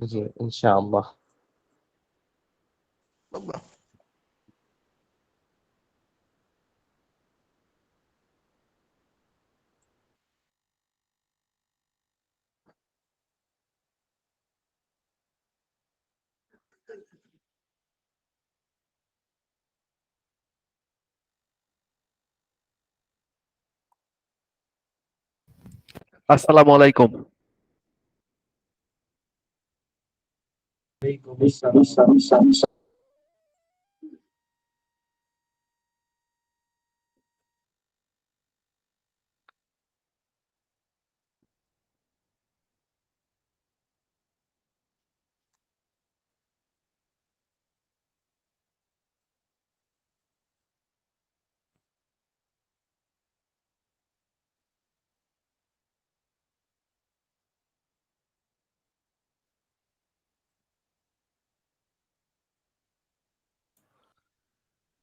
জি, ইনশাআল্লাহ। আসসালামু আলাইকুম।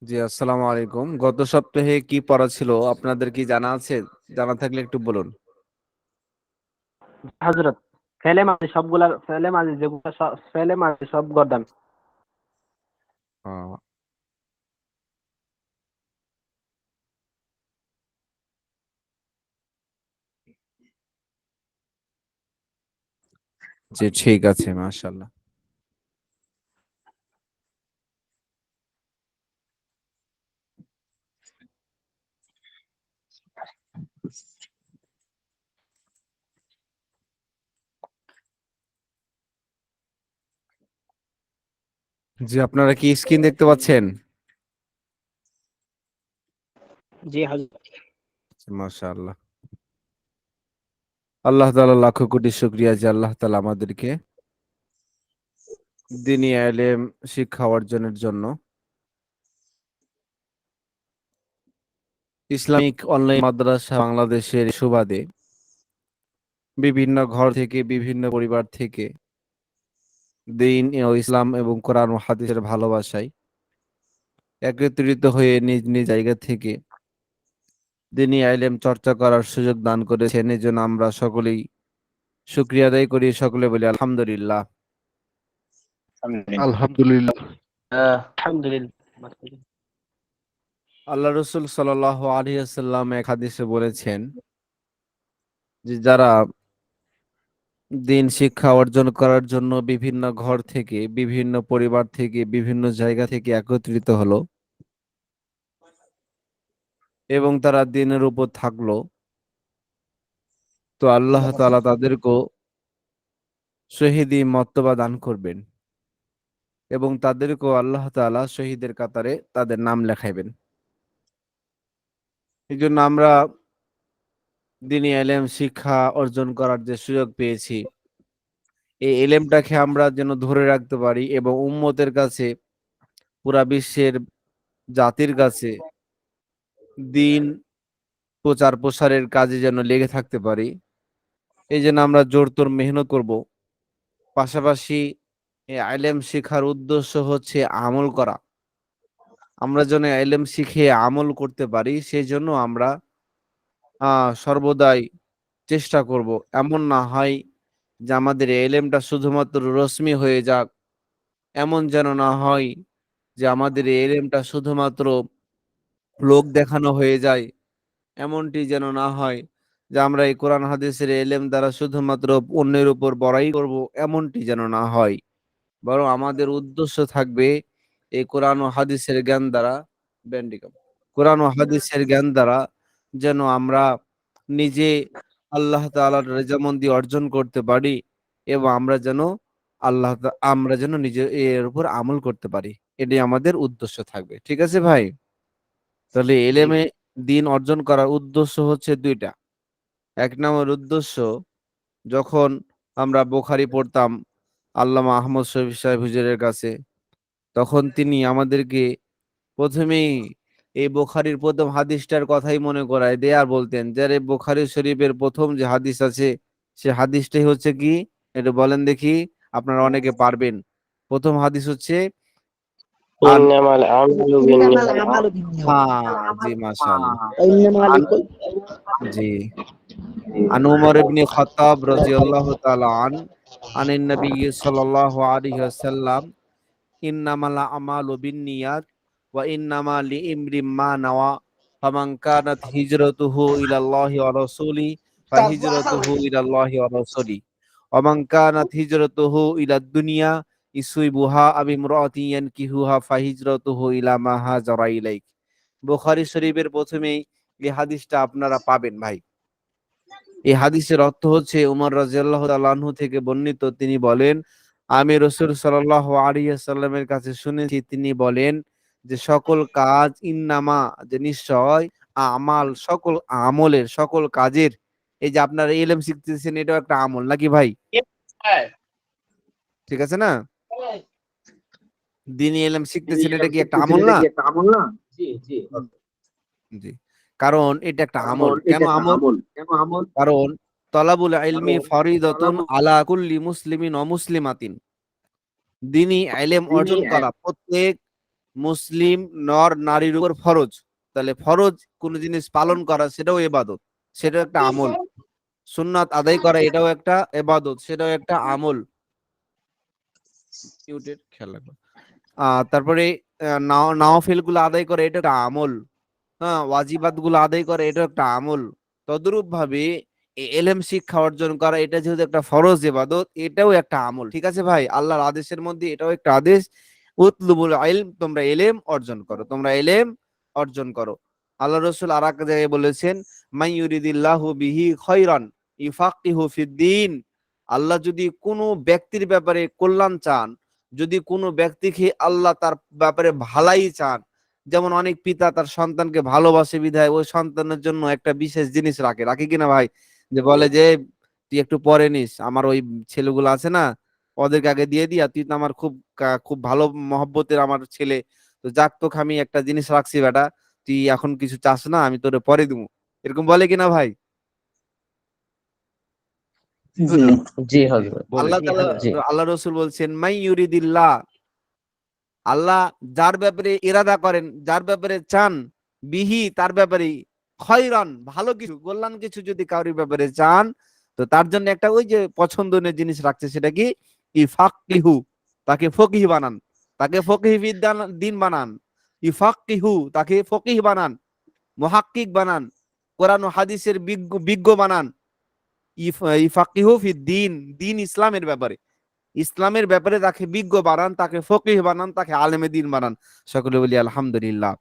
জি, আসসালামু আলাইকুম। গত সপ্তাহে কি পড়া ছিল আপনাদের কি জানা আছে? জানা থাকলে একটু বলুন। হযরত ফেলে মাঝি যেগুলা ফেলে মাঝি সব গর্দান। আহ, জি, ঠিক আছে, মাশাআল্লাহ। জি, আপনারা কি স্ক্রিন দেখতে পাচ্ছেন? জি হযরত। মাশাআল্লাহ। আল্লাহ তাআলা লাখো কোটি শুকরিয়া যে আল্লাহ তাআলা আমাদেরকে দ্বীনি ইলম শিক্ষা অর্জনের জন্য ইসলামিক অনলাইন মাদ্রাসা বাংলাদেশের সুবাদে বিভিন্ন ঘর থেকে বিভিন্ন পরিবার থেকে দ্বীন ও ইসলাম এবং কোরআন ও হাদিসের ভালোবাসায় একত্রিত হয়ে নিজ নিজ জায়গা থেকে দ্বীনি ইলম চর্চা করার সুযোগ দান করেছেন। এজন্য আমরা সকলেই শুকরিয়া আদায় করি, সকলে বলি আলহামদুলিল্লাহ। আলহামদুলিল্লাহ। আলহামদুলিল্লাহ। আল্লাহ রসুল সাল্লাল্লাহু আলাইহি ওয়াসাল্লাম এক হাদিসে বলেছেন যে যারা দিন শিক্ষা অর্জন করার জন্য বিভিন্ন ঘর থেকে, বিভিন্ন পরিবার থেকে, বিভিন্ন জায়গা থেকে একত্রিত হলো এবং তারা দিনের উপর থাকলো, তো আল্লাহ তাআলা তাদেরকেও শহীদি মর্তবা দান করবেন এবং তাদেরকেও আল্লাহ তাআলা শহীদের কাতারে তাদের নাম লেখাইবেন। এই জন্য আমরা দ্বীনি ইলম শিক্ষা অর্জন করার যে সুযোগ পেয়েছি, এই ইলমটাকে আমরা যেন ধরে রাখতে পারি এবং উম্মতের কাছে, পুরা বিশ্বের জাতির কাছে দ্বীন প্রচার প্রসারের কাজে যেন লেগে থাকতে পারি, এই জন্য আমরা জোরতোর মেহনত করব। পাশাপাশি এই ইলম শিখার উদ্দেশ্য হচ্ছে আমল করা। আমরা যেন ইলম শিখে আমল করতে পারি, সেই জন্য আমরা সর্বদাই চেষ্টা করব। এমন না হয় যে আমাদের এলেমটা শুধুমাত্র রসমি হয়ে যাক, এমন যেন না হয় যে আমাদের এলেমটা শুধুমাত্র লোক দেখানো হয়ে যায়, এমনটি যেন না হয় যে আমরা এই কোরআন হাদিসের এলেম দ্বারা শুধুমাত্র অন্যের উপর বড়াই করব, এমনটি যেন না হয়। বরং আমাদের উদ্দেশ্য থাকবে এই কোরআন ও হাদিসের জ্ঞান দ্বারা ব্যান্ডিকাম কোরআন ও হাদিসের জ্ঞান দ্বারা যেন আমরা নিজে আল্লাহ তাআলার রেজামন্দি অর্জন করতে পারি এবং আমরা যেন নিজে এর উপর আমল করতে পারি। এটাই আমাদের উদ্দেশ্য থাকবে। ঠিক আছে ভাই? তাহলে জি এলেমে দিন অর্জন করার উদ্দেশ্য হচ্ছে দুইটা। এক নম্বর উদ্দেশ্য, যখন আমরা বুখারী পড়তাম আল্লামা আহমদ শফী সাহেব হুজুরের কাছে, তখন তিনি আমাদেরকে প্রথমেই এই বুখারীর প্রথম হাদিসটার কথাই মনে করায় দিয়ে আর বলতেন যে আরে বুখারী শরীফের প্রথম যে হাদিস আছে সে হাদিসটাই হচ্ছে কি, এটা বলেন দেখি, আপনারা অনেকে পারবেন। প্রথম হাদিস হচ্ছে আন ইন্নামাল আমালু إنما বিন্নিয়াত। الأعمال بالنيات হ্যাঁ, জি, মাশাআল্লাহ। وإنما আন لكل জি, عن عمر بن الخطاب رضي الله تعالى عنه عن النبي صلى الله عليه وسلم إنما الأعمال بالنيات وإنما لامرئ ما نوى فمن كانت هجرته إلى الله ورسوله فهجرته إلى الله ورسوله ومن كانت هجرته إلى الدنيا يصيبها أو امرأة ينكحها فهجرته إلى ما هاجر إليه। বুখারী শরীফের প্রথমেই এই হাদিসটা আপনারা পাবেন ভাই। এই হাদিসের অর্থ হচ্ছে উমর রাদিয়াল্লাহু তাআলা আনহু থেকে বর্ণিত, তিনি বলেন আমি রাসূল সাল্লাল্লাহু আলাইহি ওয়াসাল্লামের কাছে শুনেছি তিনি বলেন যে সকল কাজ ইন্নামা, যে নিশ্চয়, আমাল সকল আমলের সকল কাজের, এই যে আপনারা ইলম শিখতেছেন এটাও একটা আমল নাকি ভাই? ঠিক আছে না? দ্বীনি ইলম শিখতেছেন এটা কি একটা আমল না? জি, কারণ এটা একটা আমল। কেন আমল? কারণ তলাবুল ইলমি ফরিদাতুন আলা কুল্লি মুসলিমিন ওয়া মুসলিমাতিন। দ্বীনি ইলম অর্জন করা প্রত্যেক মুসলিম নর নারীর উপর ফরজ। তাহলে ফরজ কোন জিনিস পালন করা সেটাও ইবাদত, সেটাও একটা আমল। সুন্নাত আদায় করা এটাও একটা ইবাদত, সেটাও একটা আমল। খেয়াল রাখবেন। তারপরে নওয়াফিল গুলো আদায় করে এটা একটা আমল। হ্যাঁ, ওয়াজিবাত গুলো আদায় করে এটা একটা আমল। তদ্রূপ ভাবে এলেম শিক্ষা অর্জন করা এটা যেহেতু একটা ফরজ ইবাদত, এটাও একটা আমল। ঠিক আছে ভাই, আল্লাহর আদেশের মধ্যে এটাও একটা আদেশ। উতলুবুল ইলম, তোমরা ইলম অর্জন করো, তোমরা ইলম অর্জন করো। আল্লাহ রাসূল আর এক জায়গায় বলেছেন মান ইউরিদিল্লাহু বিহি খায়রান ইউফাক্কিহু ফিদ্দীন। আল্লাহ যদি কোনো ব্যক্তির ব্যাপারে কল্যাণ চান, যদি কোনো ব্যক্তিকে আল্লাহ তার ব্যাপারে ভালাই চান, যেমন অনেক পিতা তার সন্তানকে ভালোবাসে বিধায় ওই সন্তানের জন্য একটা বিশেষ জিনিস রাখে কিনা ভাই, যে বলে যে তুই একটু পরে নিস, আমার ওই ছেলেগুলো আছে না ওদেরকে আগে দিয়ে দিয়া, তুই তো আমার খুব খুব ভালো মহব্বতের আমার ছেলে, তো যাক তোকে আমি একটা জিনিস রাখছি বেটা, তুই এখন কিছু চাস না, আমি তোরে পরে দিব, এরকম বলে কিনা ভাই? জি হযরত। আল্লাহ রাসূল বলছেন মাই ইউরিদিল্লাহ, আল্লাহ যার ব্যাপারে ইরাদা করেন, যার ব্যাপারে চান, বিহি তার ব্যাপারে, খয়রান ভালো কিছু, কল্যাণ কিছু যদি কারোর ব্যাপারে চান, তো তার জন্য একটা ওই যে পছন্দনীয় জিনিস রাখছে, সেটা কি ইফাক্কিহু, তাকে ফকিহ বানান, তাকে ফকিহ দিন বানান। ইফাক্কিহু, তাকে ফকিহ বানান, মুহাক্কিক বানান, কোরআন ও হাদিসের বিজ্ঞ বানান। ইফাক্কিহু ফিদ্দীন, দিন ইসলামের ব্যাপারে, ইসলামের ব্যাপারে তাকে বিজ্ঞ বানান, তাকে ফকিহ বানান, তাকে আলেমে দ্বীন বানান। সকলে বলি আলহামদুলিল্লাহ।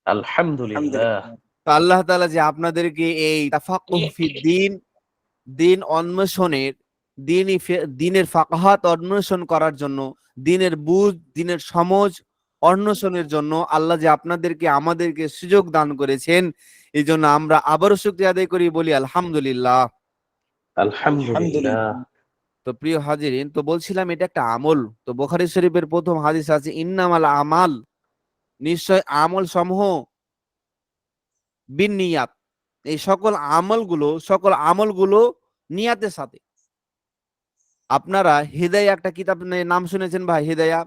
আলহামদুলিল্লাহ। আল্লাহ তাআলা যে আপনাদেরকে এই তাফাক্কুহ ফিদ্দীন, দিন অন্বেষণের, দিনের ফাকাহাত অন্বেষণ করার জন্য, দিনের বুঝ, দিনের সমঝ অন্বেষণের জন্য আল্লাহ যে আপনাদেরকে আমাদেরকে সুযোগ দান করেছেন, এই জন্য আমরা আবারও শুকরিয়া আদায় করি, বলি আলহামদুলিল্লাহ। আলহামদুলিল্লাহ। তো প্রিয় হাজিরিন, তো বলছিলাম এটা একটা আমল। তো বুখারী শরীফের প্রথম হাদিস আছে ইন্নামাল আমাল, নিশ্চয় আমল সমূহ, বিন্নিয়াত, এই সকল আমলগুলো নিয়াতের সাথে। আপনারা হিদায়া একটা কিতাব নাম শুনেছেন ভাই? হিদায়া,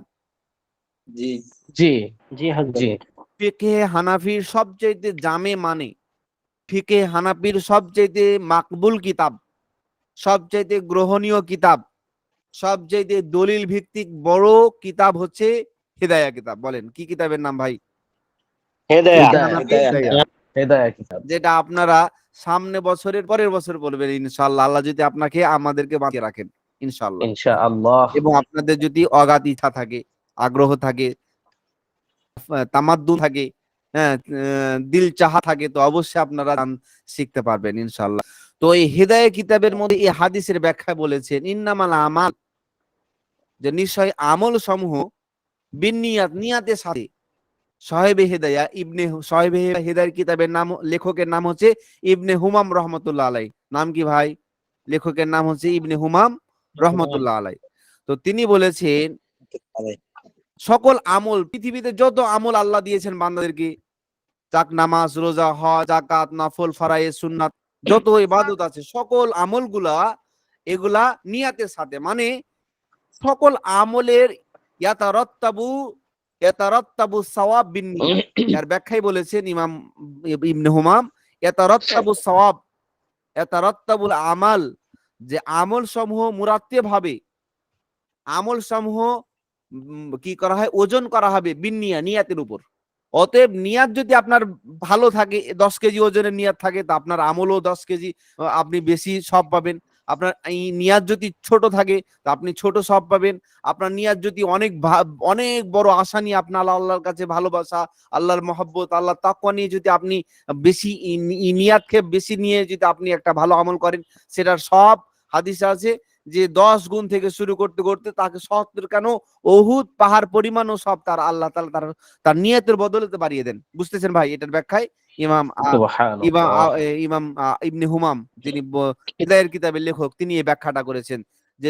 জি জি জি হযরত। ফিকহে হানাফির সবচাইতে জামে মানে, ফিকহে হানাফির সবচাইতে মাকবুল কিতাব, সবচাইতে গ্রহণীয় কিতাব, সবচাইতে দলিল ভিত্তিক বড় কিতাব হচ্ছে হিদায়া কিতাব। বলেন কি কিতাবের নাম ভাই? হিদায়া কিতাব, যেটা আপনারা সামনে বছরের পরের বছর পড়বেন ইনশাআল্লাহ, আল্লাহ যদি আপনাকে আমাদেরকে বাঁচিয়ে রাখেন ইনশাআল্লাহ। ইনশাআল্লাহ। এবং আপনাদের যদি অগাধ ইচ্ছা থাকে, আগ্রহ থাকে, তামাদ্দুন থাকে, হ্যাঁ, দিল চাহা থাকে, তো অবশ্যই আপনারা শিখতে পারবেন ইনশাআল্লাহ। তো এই হিদায়া কিতাবের মধ্যে এই হাদিসের ব্যাখ্যা বলেছেন ইন্নামাল আমাল, যে নিশ্চয় আমল সমূহ, বিন্নিয়াত নিয়াতের সাথে। সাহেবে হিদায়ার কিতাবের নাম, লেখকের নাম হচ্ছে ইবনে হুমাম রহমতুল্লাহ আলাই। নাম কি ভাই? লেখকের নাম হচ্ছে ইবনে হুমাম রহমতুল্লাহ আলাই। তো তিনি বলেছেন সকল আমল, পৃথিবীতে যত আমল আল্লাহ দিয়েছেন বান্দাদেরকে, যাক নামাজ, রোজা, হজ, যাকাত, নফল, ফরায়েজ, সুন্নাত, যত ইবাদত আছে, সকল আমলগুলা এগুলা নিয়াতের সাথে, মানে সকল আমলের ইয়াতারাত্তাবু সাওয়াব বিন্নিয়াত। এর ব্যাখ্যায় বলেছেন ইমাম ইবনে হুমাম, ইয়াতারাত্তাবু সাওয়াব, ইয়াতারাত্তাবুল আমাল, যে আমল সমূহ মুরাত্তেব হবে, আমল সমূহ কি করা হয়, ওজন করা হবে বিন্নিয়া, নিয়াতের উপর। অতএব নিয়াত যদি আপনার ভালো থাকে, 10 কেজি ওজনের নিয়াত থাকে, তা আপনার আমলও 10 কেজি আপনি বেশি সব পাবেন। আপনার এই নিয়াত যদি ছোট থাকে, তা আপনি ছোট সব পাবেন। আপনার নিয়াত যদি অনেক বড় আশা নিয়ে আপনার আল্লাহর কাছে ভালোবাসা, আল্লাহর মহব্বত, আল্লাহর তাকওয়া নিয়ে যদি আপনি বেশি নিয়াতকে বেশি নিয়ে যদি আপনি একটা ভালো আমল করেন, সেটার সব হাদিসে আছে যে 10 গুণ থেকে শুরু করতে করতে তাকে 70 কেন উহুদ পাহাড় পরিমাণও সব তার আল্লাহ তাআলা তার নিয়তের বদলতে বাড়িয়ে দেন। বুঝতেছেন ভাই? এটার ব্যাখ্যায় ইমাম ইমাম সুবহানাল্লাহ। ইমাম ইবনে হুমাম, যিনি হিদায়ার কিতাবের লেখক, তিনি এই ব্যাখ্যাটা করেছেন যে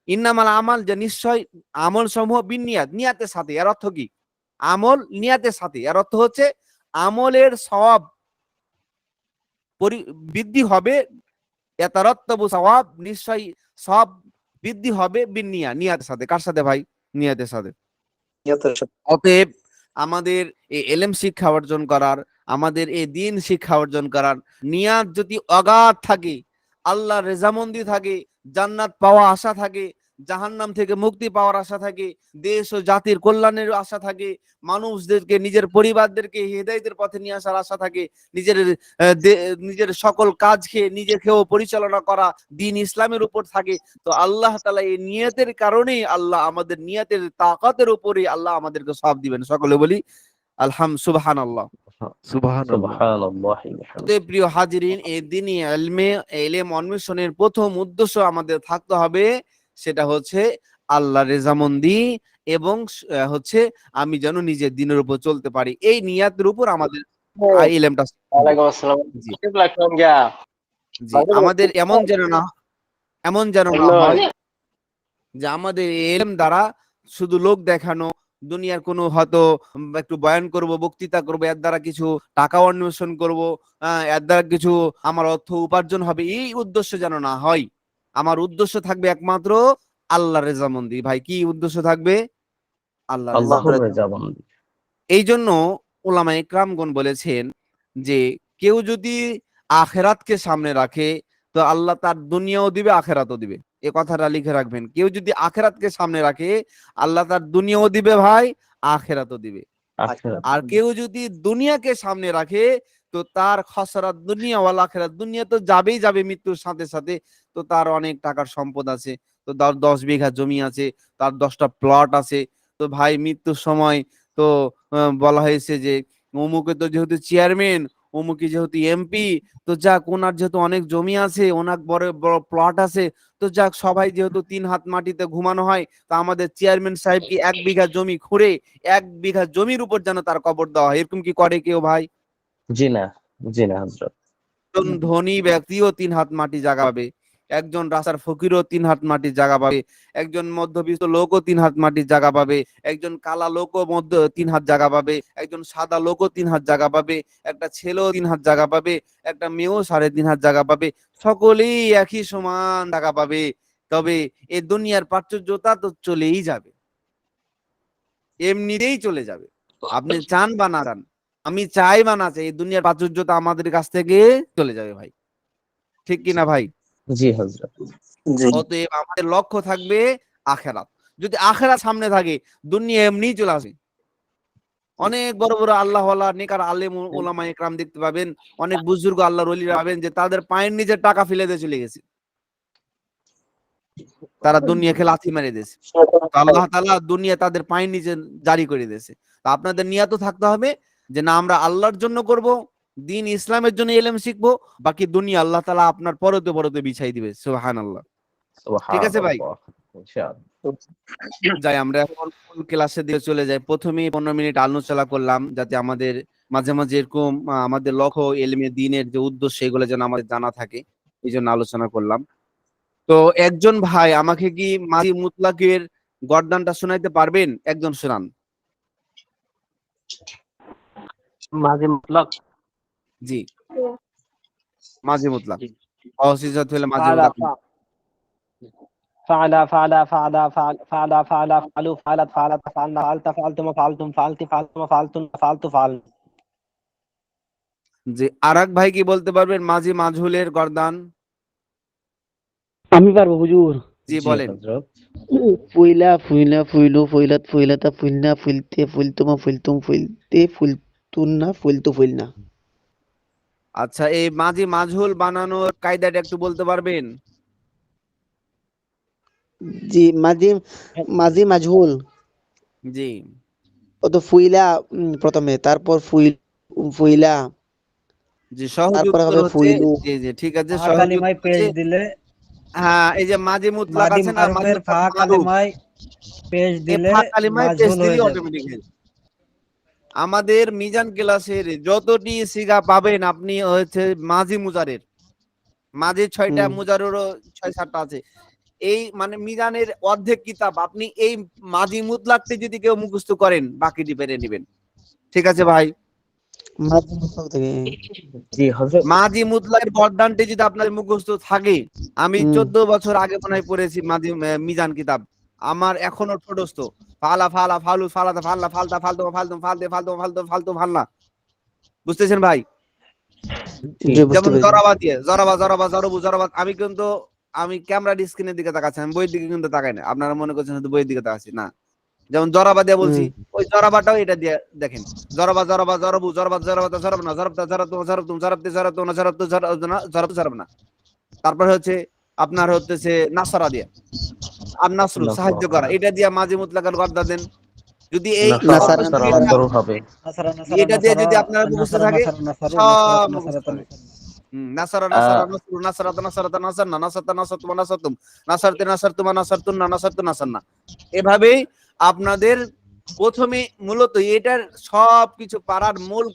ইন্নামাল আমাল, যে নিশ্চয় আমল সমূহ বিনিয়াত, নিয়াতের সাথে। এর অর্থ কি? আমল নিয়াতের সাথে, এর অর্থ হচ্ছে আমলের সওয়াব বৃদ্ধি হবে, ইয়াতারাত্তাবু সওয়াব, নিশ্চয় সওয়াব বৃদ্ধি হবে বিন্নিয়া, নিয়াতের সাথে। কার সাথে ভাই? নিয়াতের সাথে। অতএব আমাদের এই এলেম শিক্ষা অর্জন করার, আমাদের এই দিন শিক্ষা অর্জন করার নিয়াত যদি অগাধ থাকে, আল্লাহর রেজামন্দি থাকে, জান্নাত পাওয়া আশা থাকে, জাহান্নাম থেকে মুক্তি পাওয়ার আশা থাকে, দেশ ও জাতির কল্যাণের আশা থাকে, মানুষদেরকে, নিজের পরিবারদেরকে হিদায়াতের পথে নিয়ে আসার আশা থাকে, নিজের নিজের সকল কাজকে নিজেকেও পরিচালনা করা দিন ইসলামের উপর থাকে, তো আল্লাহ তাআলা এই নিয়তের কারণেই, আল্লাহ আমাদের নিয়তের তাকাতের উপরে আল্লাহ আমাদেরকে সওয়াব দিবেন। সকলে বলি সুবহানাল্লাহ। সুবহানাল্লাহি ওয়া বিহামদিহি। প্রিয় হাজিরিন, এই দিনই ইলম অন্বেষণের প্রথম উদ্দেশ্য আমাদের থাকতে হবে, সেটা হচ্ছে আল্লাহ রেজামন্দি, এবং হচ্ছে আমি যেন নিজের দিনের উপর চলতে পারি, এই নিয়াতের উপর আমাদের ইলমটা। ওয়ালাইকুম আসসালাম। জি জি, জি। আমাদের এমন যেন না হয় যে আমাদের এলম দ্বারা শুধু লোক দেখানো, দুনিয়ার কোনো হয়তো একটু বয়ান করব, বক্তৃতা করব, এর দ্বারা কিছু টাকা অন্বেষণ করব, এর দ্বারা কিছু আমার অর্থ উপার্জন হবে, এই উদ্দেশ্য যেন না হয়। আমার উদ্দেশ্য থাকবে একমাত্র আল্লাহ রেজামন্দি। ভাই, কি উদ্দেশ্য থাকবে? আল্লাহ আল্লাহর রেজামন্দি। রেজামন্দি। এই জন্য উলামায়ে কেরামগণ বলেছেন যে কেউ যদি আখেরাতকে সামনে রাখে, তো আল্লাহ তার দুনিয়াও দিবে, আখেরাতও দিবে। এ কথাটা লিখে রাখবেন। কেউ যদি আখেরাতকে সামনে রাখে, আল্লাহ তার দুনিয়াও দিবে ভাই, আখেরাতও দিবে। আখিরাত। আর কেউ যদি দুনিয়াকে সামনে রাখে, তো তার খসরাত দুনিয়া ওয়াল আখিরাত। দুনিয়া তো যাবেই যাবে মৃত্যুর সাথে সাথে, তো তার অনেক টাকার সম্পদ আছে, তো তার 10 বিঘা জমি আছে, তার 10টা প্লট আছে, তো ভাই মৃত্যুর সময় তো বলা হয়েছে যে অমুকে তো যেহেতু চেয়ারম্যান, অমুকে যেহেতু এমপি, তো যাক ওনার যেহেতু অনেক জমি আছে, ওনার বড় বড় প্লট আছে, তো যাক সবাই যেহেতু 3 হাত মাটিতে ঘুমানো হয়, তো আমাদের চেয়ারম্যান সাহেব কি 1 বিঘা জমি খুঁড়ে 1 বিঘা জমির উপর যেন তার কবর দেওয়া হয়। এরকম কি করে কেউ ভাই? জি না, জি না হযরত। একজন ধনী ব্যক্তিও 3 হাত মাটি জায়গা পাবে, একজন রাস্তার ফকিরও 3 হাত মাটির জায়গা পাবে, একজন মধ্যবিত্ত লোকও 3 হাত মাটির জায়গা পাবে, একজন কালা লোকও 3 হাত জায়গা পাবে, একজন সাদা লোকও 3 হাত জায়গা পাবে, একটা ছেলেও 3 হাত জায়গা পাবে, একটা মেয়েও 3.5 হাত জায়গা পাবে, সকলেই একই সমান জায়গা পাবে। তবে এই দুনিয়ার প্রাচুর্যতা তো চলেই যাবে, এমনিতেই চলে যাবে। আপনি চান বা না চান, আমি চাই বা না চাই, এই দুনিয়ার প্রাচুর্যতা আমাদের কাছ থেকে চলে যাবে ভাই। ঠিক কিনা ভাই? জি হযরত। অতএব আমাদের লক্ষ্য থাকবে আখেরাত। যদি আখেরাত সামনে থাকে, দুনিয়া এমনিই চলে আসে। অনেক বড় বড় আল্লাহওয়ালা নেকার আলেম ওলামা একরাম দেখতে পাবেন, অনেক বুজুর্গ আল্লাহর ওলিরা পাবেন যে তাদের পায়ের নিচে টাকা ফেলে দিয়ে চলে গেছে, তারা দুনিয়াকে লাথি মেরে দিয়েছে। আল্লাহ তাআলা দুনিয়া তাদের পায়ের নিচে জারি করে দিয়েছে। তা আপনাদের নিয়ত থাকতে হবে যে না, আমরা আল্লাহর জন্য করব, দিন ইসলামের জন্য ইলম শিখবো, বাকি দুনিয়া আল্লাহ তাআলা আপনার পরতে পরতে বিছাই দিবে। সুবহানাল্লাহ। ঠিক আছে ভাই? সুবহানাল্লাহ। ইনশাআল্লাহ। যাই আমরা এখন মূল ক্লাসে দিয়ে চলে যাই। প্রথমেই 15 মিনিট আলোচনা করলাম যাতে আমাদের মাঝে মাঝে এরকম আমাদের লক্ষ্য, ইলমে দ্বীনের যে উদ্দেশ্য, সেগুলো যেন আমাদের জানা থাকে, এই জন্য আলোচনা করলাম। তো একজন ভাই আমাকে কি মাঝি মুতলাকের গর্দানটা শোনাইতে পারবেন? একজন শোনান। মাঝি মুতলাক। জি, মাঝি মুতলাক। অসিজত হলে মাঝি ফাআলা মুতলাক। ফাআলা ফাআলা ফাআলা ফাআলা ফাআলা ফাআলু ফাআলাত ফাআলাত ফাআলনা ফাআলতা ফাআলতুম ফাআলতুম ফাআলতি ফাআলতুম ফাআলতুন ফাআলতু ফাআল। জি, আরেক ভাই কি বলতে পারবেন মাঝি মাজহুলের গর্দান? আমি পারবো হুজুর। জি জি বলেন। হযরত। ফুইলা ফুইলা ফুইলু ফুইলাত ফুইলাতা ফুইলনা ফুইলতে ফুইলতুমা ফুইলতুম ফুইলতে ফুইলতুন্না ফুইলতু ফুইলনা। আচ্ছা, এই মাঝি মাজহুল বানানোর কায়দাটা একটু বলতে পারবেন? জি মাঝি মাঝি মাজহুল জি ও তো ফুইলা প্রথমে, তারপর ফুইলা, জি, সহজ তারপরে উত্তর হবে হচ্ছে ফুইলু। জি জি ঠিক আছে, ফা সহজ উত্তর কালিমায় পেশ হচ্ছে দিলে, হ্যাঁ, এই যে মাঝি মুতলাক মাদি আছে না, মাঝি মারুফের ফা মুতলাক মারুফ, কালিমায় পেশ এই দিলে ফা কালিমায় পেশ মাজহুল দিলে হয়ে যাবে। অটোমেটিক হয়ে যাবে। আমাদের মিজান ক্লাসের যতটি সিগা পাবেন আপনি হচ্ছে মাঝি মুজারের, মাঝি 6টা হুম। মুজারেরও 6-7টা আছে। এই মানে মিজানের অর্ধেক কিতাব আপনি এই মাঝি মুতলাকটি যদি কেউ মুখস্থ করেন বাকিটি পেরে নেবেন। ঠিক আছে ভাই? মাঝি মুতলাক থেকে। জি হযরত। মাঝি মুতলাকের বর্ডানটি যদি আপনার মুখস্থ থাকে, আমি হুম। 14 বছর আগে মনে হয় পড়েছি মিজান কিতাব, আমার এখনো ঠোঁটস্থ। ফালা ফালা ফালু ফালাতা ফাল্লা ফালতা ফালতু ফালতু ফালতে ফালতু ফালতু ফালতু ফাল্লা। বুঝতেছেন ভাই? জি জি বুঝতে যেমন পেরেছি। জরাবা দিয়ে জরাবা জরাবা জরবু জরাবা, আমি কিন্তু আমি ক্যামেরার স্ক্রিনের দিকে তাকাচ্ছি, আমি বইয়ের দিকে কিন্তু তাকাই না। আপনারা মনে করছেন হয়তো বইয়ের দিকে তাকাচ্ছি না। যেমন জরাবা দিয়ে বলছি, হুম। ওই জরাবাটাও এটা দিয়ে দেখেন। জরাবা জরাবা জরবু জরবা জরবাতা জরবনা জরবতা জরতুম জরতুম জরবতে জরতুনা জরবতু জরবনা জরবতু জরবনা। তারপর হচ্ছে আপনার হচ্ছে নাসরা দিয়ে, আর নাসরু সাহায্য করা, এটা দিয়ে মাঝি মুতলাকার গর্দা দেন। যদি এই নাসারা নাসারা নাসারা নাসারা। অন্তর হবে। নাসারা নাসারা এটা দিয়ে নাসারা যদি আপনারা মুখস্থ নাসারা থাকে নাসারা নাসারু নাসারাত সব মুখস্থ নাসারাত হবে। নাসারা। নাসারা আহ নাসারা নাসরু নাসারাতা নাসারাতা নাসারনা নাসারতা নাসারতুমা নাসারতুম নাসারতে নাসারতুমা নাসারতুন্না নাসারতু নাসারনা। এভাবেই আপনাদের প্রথমে মূলত এটার সবকিছু পারার মূল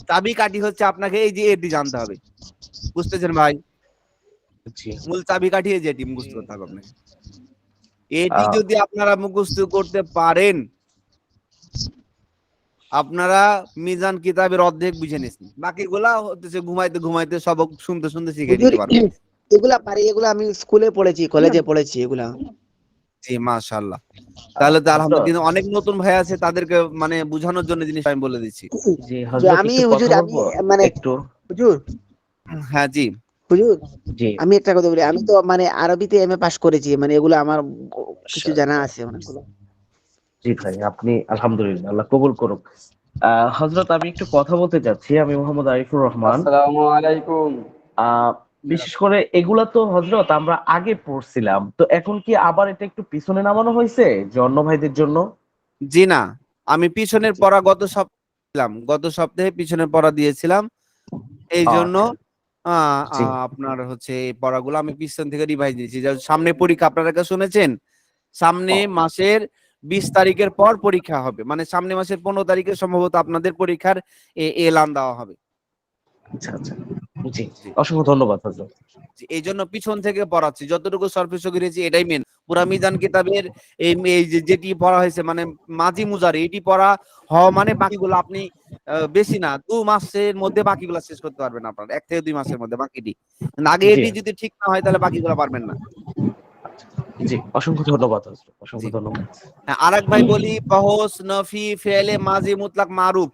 চাবিকাঠি হচ্ছে আপনাকে এই যে এটি জানতে হবে। বুঝতেছেন ভাই? জি মূল চাবিকাঠি এই যে এটি মুখস্থ করতে হবে আপনাকে। এটি আহ যদি আপনারা মুখস্থ করতে পারেন, আপনারা মিজান কিতাবের অর্ধেক বুঝে নিয়েছেন। বাকিগুলা হচ্ছে ঘুমাইতে ঘুমাইতে সবক শুনতে শুনতে শিখে হুজুর নিতে পারবেন। এগুলা পারি, এগুলা আমি স্কুলে পড়েছি, কলেজে পড়েছি এগুলা। জি মাশাআল্লাহ। তাহলে তো আলহামদুলিল্লাহ, হযরত। কিন্তু অনেক নতুন ভাই আছে তাদেরকে মানে বোঝানোর জন্য জিনিস আমি বলে দিচ্ছি। জি যে হযরত, আমি একটু কথা হুজুর আমি বলবো মানে একটু? হুজুর হ্যাঁ জি হুজুর জি আমি একটা কথা বলি, আমি তো মানে আরবিতে এমএ পাস করেছি, মানে এগুলো আমার কিছু জানা মাশাআল্লাহ। আছে অনেকগুলো। জি ভাই, আপনি আলহামদুলিল্লাহ, আল্লাহ কবুল করুক। হযরত, আমি একটু কথা বলতে চাচ্ছি। আমি মোহাম্মদ আরিফুর রহমান। আসসালামু আলাইকুম। আহ বিশেষ করে এগুলা তো হযরত আমরা আগে পড়ছিলাম, তো এখন কি আবার এটা একটু পিছনে নামানো হয়েছে যে অন্য ভাইদের জন্য? জি না, আমি পিছনের জি। পড়া গত সপ্তাহে পিছনের পড়া দিয়েছিলাম। এই জন্য আচ্ছা। জি আপনার হচ্ছে এই পড়াগুলো আমি পিছন থেকে রিভাইজ দিয়েছি। সামনে পরীক্ষা, আপনারা কি শুনেছেন? সামনে মাসের 20 তারিখের পর পরীক্ষা হবে, মানে সামনে মাসের 15 তারিখে সম্ভবত আপনাদের পরীক্ষার এলান দেওয়া হবে। আচ্ছা আচ্ছা। জি, জি অসংখ্য ধন্যবাদ হযরত। জি, এই জন্য পিছন থেকে পড়াচ্ছি, যতটুকু সরফেসে গিয়েছি এটাই মেন। পুরা মিজান কিতাবের এই যেটি পড়া হয়েছে মানে মাঝি মুজারি, এটি পড়া হওয়া মানে বাকিগুলো আপনি বেশি না 2 মাসের মধ্যে বাকিগুলো শেষ করতে পারবেন, আপনার 1 থেকে 2 মাসের মধ্যে বাকিটি। আগে জি এটি যদি ঠিক না হয় তাহলে বাকিগুলো পারবেন না। জি, অসংখ্য ধন্যবাদ হযরত, জি অসংখ্য ধন্যবাদ। হ্যাঁ, আরেক ভাই বলি, বহস নফি ফেলে মাজি মুতলাক মারুফ।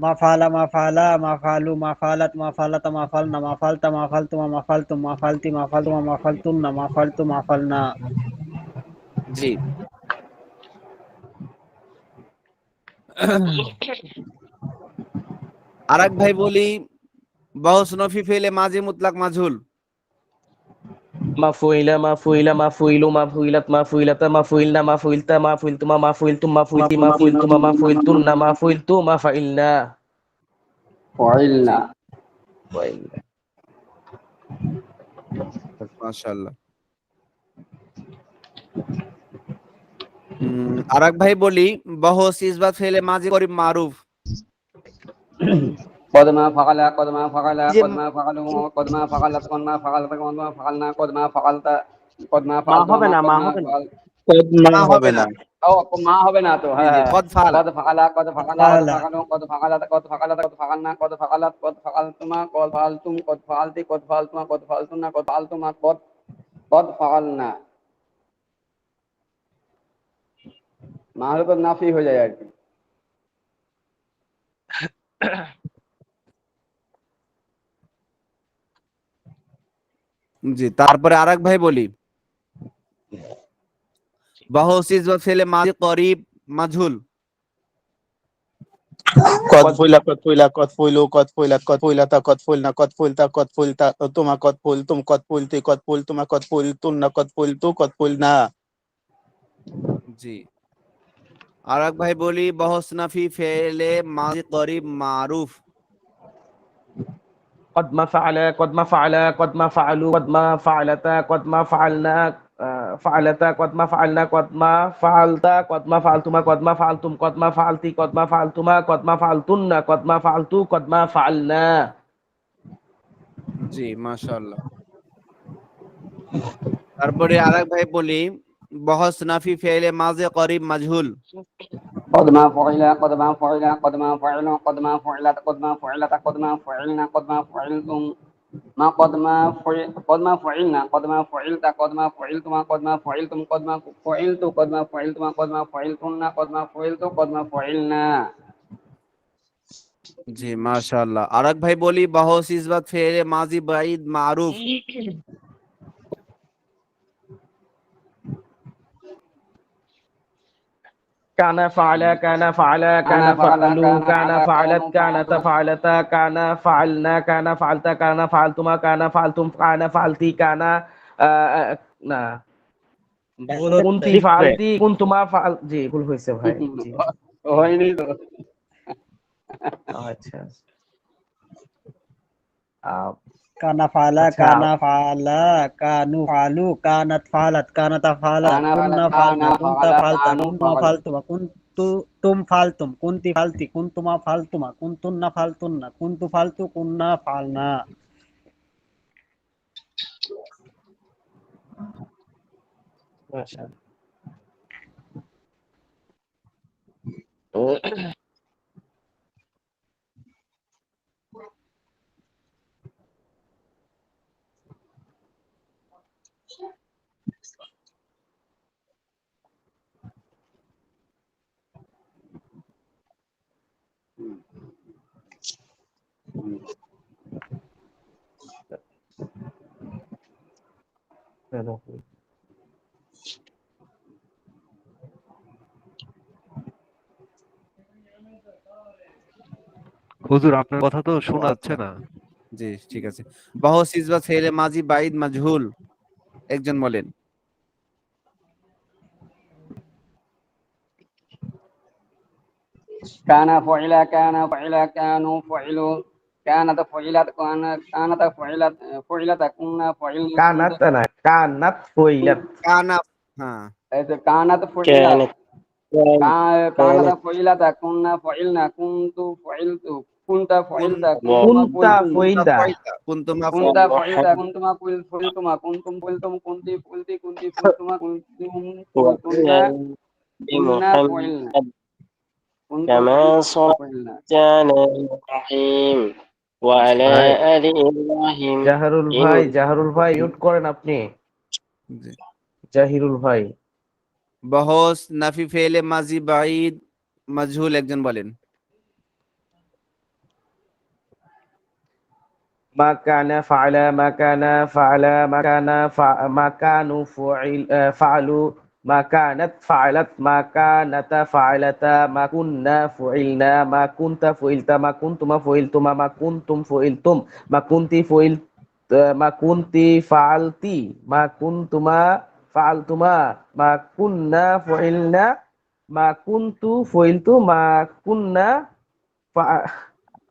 মা ফালা মা ফালা মা ফালু মা ফালাত মা ফালাতা মা ফালনা মা ফালতা মা ফালতুমা মা ফালতুম মা ফালতি মা ফালতুমা মা ফালতুন্না মা ফালতু মা ফালনা। জি আরেক ভাই বলি, বহস নফি ফেলে মাজি মুতলাক মাজহুল। মাফুইলা মাফুইলা মাফুইলু মাফুইলাত মাফুইলাতা মাফুইলনা মাফুইলতা মাফুইলতুমা মাফুইলতুম মাফুইলতি মাফুইলতুমা মাফুইলতুন্না মাফুইলতু মাফাইলনা। ওয়াইল্লা। জি ওয়াইল্লা। মাশাআল্লাহ। আরেক ভাই বলি, বহস ইসবাত ফেলে মাজি করিম মারুফ। قد ما فعل قد ما فعل যে قد ما فعلوا قد ما فعلت قد ما فعلت قد ما فعلنا قد ما فعلت قد ما মা فعلت হবে ما না, قد মা ما হবে না। فعل মা হবে না। ও মা হবে না তো, জি হ্যাঁ জি, হ্যাঁ। কদ ফালা। قد فعل قد فعلنا قد ফালা فعلوا قد فعلت قد فعلت قد فعلنا قد فعلت قد فعلتما قد فعلتم قد فعلت قد فعلتما قد فعلتنا قد فعلتما قد فعلنا। মা হলে তো নাফি হয়ে যায় আর কি। জি, তারপরে আরেক ভাই বলি, बहुत चीज व फेले माजी करीब मजहूल। قد فعل قد فعل قد فعلوا قد فعلت قد فعلت قد فعلنا قد فعلت قد فعلتما قد فعلتم قد فعلت قد فعلتما قد فعلتن قد فعلت قد فعلنا। জি, আরেক ভাই বলি, बहुत नफी फेले माजी करीब मारूफ। قد ما فعل قد ما فعل قد ما فعلوا قد ما فعلتا قد ما فعلنا فعلتا قد ما فعلنا قد ما فعلتا قد ما فعلتما قد ما فعلتم قد ما فعلتي قد ما فعلتما قد ما فعلتن قد ما فعلتو قد ما فعلنا। জি, মাশাআল্লাহ। তারপরে আরেক ভাই বলি, बहुत नफी फेले माजी करीब मजहूल। قد ما فعل قد ما فعل قد ما فعل قد ما فعلت قد ما فعلت قد ما فعلنا قد ما فعلتم ما قد ما قد ما فعلنا قد ما فعلت قد ما فعلتما قد ما فعلتم قد ما فعلت قد ما فعلتما قد ما فعلتن قد ما فعلت قد ما فعلنا। জি, মাশাআল্লাহ। আরেক ভাই বলি, बहुत इस्बत फेले माजी बाइद मारूफ। كان فعل كان فعل كان فعلوا كان فعلت كانت فعلتا كان فعلنا كان فعلت كان فعلتما كان فعلتم كان فعلتي كان না কুনতি ফালতি কুনতুমা ফাল জি ভুল হয়েছে ভাই জি হয়নি তো। আচ্ছা কানা ফালা আচ্ছা কানা ফালা কানু ফালু কানাত ফালাত কানাতা ফালাত কানা কুন্না ফালাত, ফালতু কুনতা কানা ফালতা ফালাত, কুন্তুমা কানু ফালতুমা কুনতু তুম ফালতুম কুনতি ফালতি কুনতুমা ফালতুমা কুনতুন্না ফালতুন্না কুনতু ফালতু কুন্না ফালনা। মাশাআল্লাহ। হুজুর আপনার কথা তো শোনা যাচ্ছে না। জি, ঠিক আছে। बहुत इस्बत फेले माजी बाइद मजहूल, একজন বলেন। كان فعل كان فعل كانوا فعلوا كانت فعلت كانت فعلت فعلت كنا فعلنا কানাত না কানাত ফইলাত কানা, হ্যাঁ, كانت فعلت كانت فعلت كنا فعلنا كنت فعلت كنت فعلت كنتما কুনতা فعلتم ফইদা কুনতুমা كنت فعلت كنتما فعلتما كنتم فعلتم كنت فعلتي كنت فعلتما كنتم فعلتن كنا فعلنا كنتم كما فعلنا صلينا إبراهيم وعلى ভাই آل إبراهيم জাহারুল ভাই মিউট করেন আপনি জি। জাহিরুল ভাই बहुत नफी फेले माजी बाइद मजहूल, একজন বলেন। ما كان فعل ما كان فعل ما كان ما كانوا فعلوا ما كانت فعلت ما كانت فعلتا ما كنا فعلنا ما كنت فعلت ما كنتما فعلتما ما كنتم فعلتم ما كنت فعلت ما كنت فعلتي ما كنتما فعلتما ما كنا فعلنا ما كنت فعلت ما كنا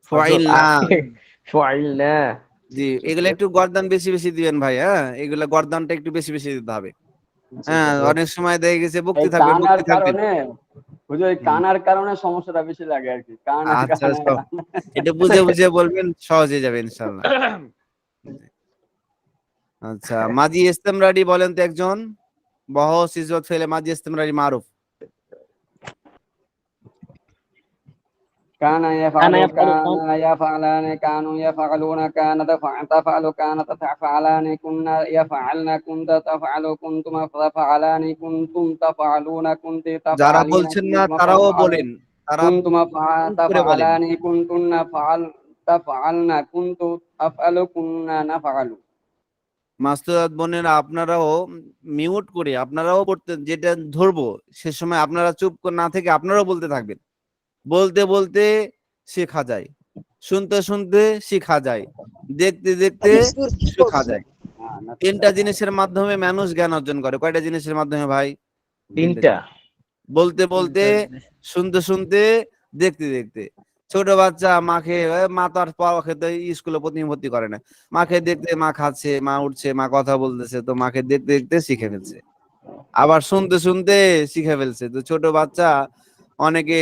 ফাইলনা। فعلنا জি, এগুলা একটু গর্দান বেশি বেশি দিবেন ভাই, হ্যাঁ, এগুলা গর্দানটা একটু বেশি বেশি দিতে হবে। হ্যাঁ, অনেক সময় দেখা গেছে এই বকতে থাকবেন কানার বকতে থাকবেন। কারণে হুজুর এই কানার কারণে সমস্যাটা বেশি লাগে আর কি কানার আচ্ছা, কারণে এটা বুঝে বুঝে বলবেন, সহজ হয়ে যাবে ইনশাআল্লাহ। আচ্ছা, মাজি ইস্তেমরারি বলেন তো একজন। बहुत इस्बत फेले माजी इस्तेमरारी मारूफ। كان يفعل كان يفعلان كانوا يفعلون كانت تفعل كانت تفعلان كنا يفعلن كنت تفعل كنتم تفعلان كنتم تفعلون كنت যারা تفعلين বলছেন না كنتم তারাও تفعلون বলেন, তারা কুনতুমা করে বলেন। তাফআলানি কুনতুন্না তাফআলনা কুনতু আফআলু কুননা নাফআলু। মাস্তুরাত বোনেরা আপনারাও মিউট করে আপনারাও পড়তে যেটা ধরবো সে সময় আপনারা চুপ না থেকে আপনারাও বলতে থাকবেন। বলতে বলতে শেখা যায়, শুনতে শুনতে শেখা যায়, দেখতে দেখতে শেখা যায়। তিনটা জিনিসের মাধ্যমে মানুষ জ্ঞান অর্জন করে। কয়টা জিনিসের মাধ্যমে ভাই? তিনটা। বলতে বলতে, শুনতে শুনতে, দেখতে দেখতে। ছোট বাচ্চা মাকে মা তো আর পাওয়া খেতে স্কুলে ভর্তি করে না, মাকে দেখতে মা খাচ্ছে, মা উঠছে, মা কথা বলতেছে, তো মাকে দেখতে দেখতে শিখে ফেলছে। আবার শুনতে শুনতে শিখে ফেলছে। তো ছোট বাচ্চা অনেকে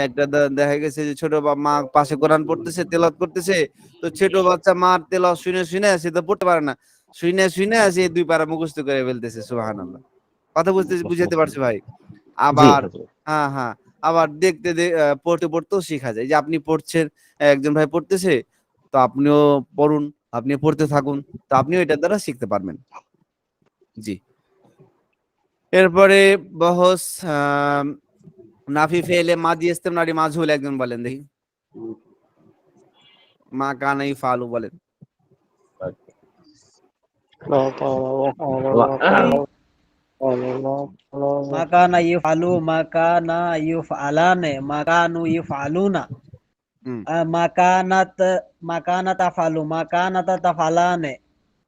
একটা দেখা গেছে যে ছোট মা পাশে কোরআন পড়তেছে, তেলাওয়াত করতেছে, তো ছোট বাচ্চা মার তেলাওয়াত শুনে শুনে সে তো পড়তে পারে না, শুনে শুনে সে 2 পারা মুখস্থ করে ফেলতেছে। সুবহানাল্লাহ। কথা বুঝাতে পারছি ভাই? আবার হ্যাঁ, আবার দেখতে পড়তে পড়তেও শেখা যায়। যে আপনি পড়ছেন, একজন ভাই পড়তেছে, তো আপনিও পড়ুন, আপনি পড়তে থাকুন, তো আপনিও এটার দ্বারা শিখতে পারবেন। জি। এরপরে বহস নাফি ফেলে মাজি ইস্তেমরারি মাজহুল একজন বলেন দেখি। মা কানা ইফআলু বলেন। মা কানা ইয়াফআলু মা কানা ইউফআলানে মা কানু ইউফআলুনা মা কানা তাফআলু মা কানাতা তাফআলানে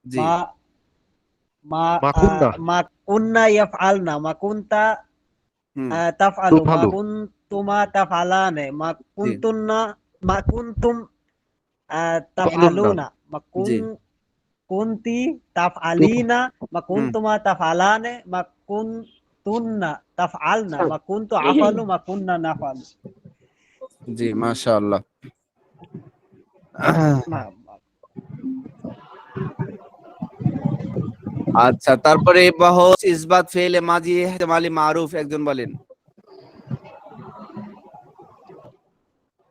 জি। মা কুন্না ইয়াফআলনা মা কুনতা তাফআলু মা কুনতুমা তাফআলানে মা কুনতুম তাফআলুনা মা কুনতি তাফআলিনা মা কুনতুমা তাফআলানে মা কুনতুন্না তাফআলনা মা কুনতু আফআলু মা কুননা নাফআলু। জি, মাশাআল্লাহ। আচ্ছা, তারপরে বহস ইসবাত ফেলে মাজি ইহতিমালি মারুফ একজন বলেন।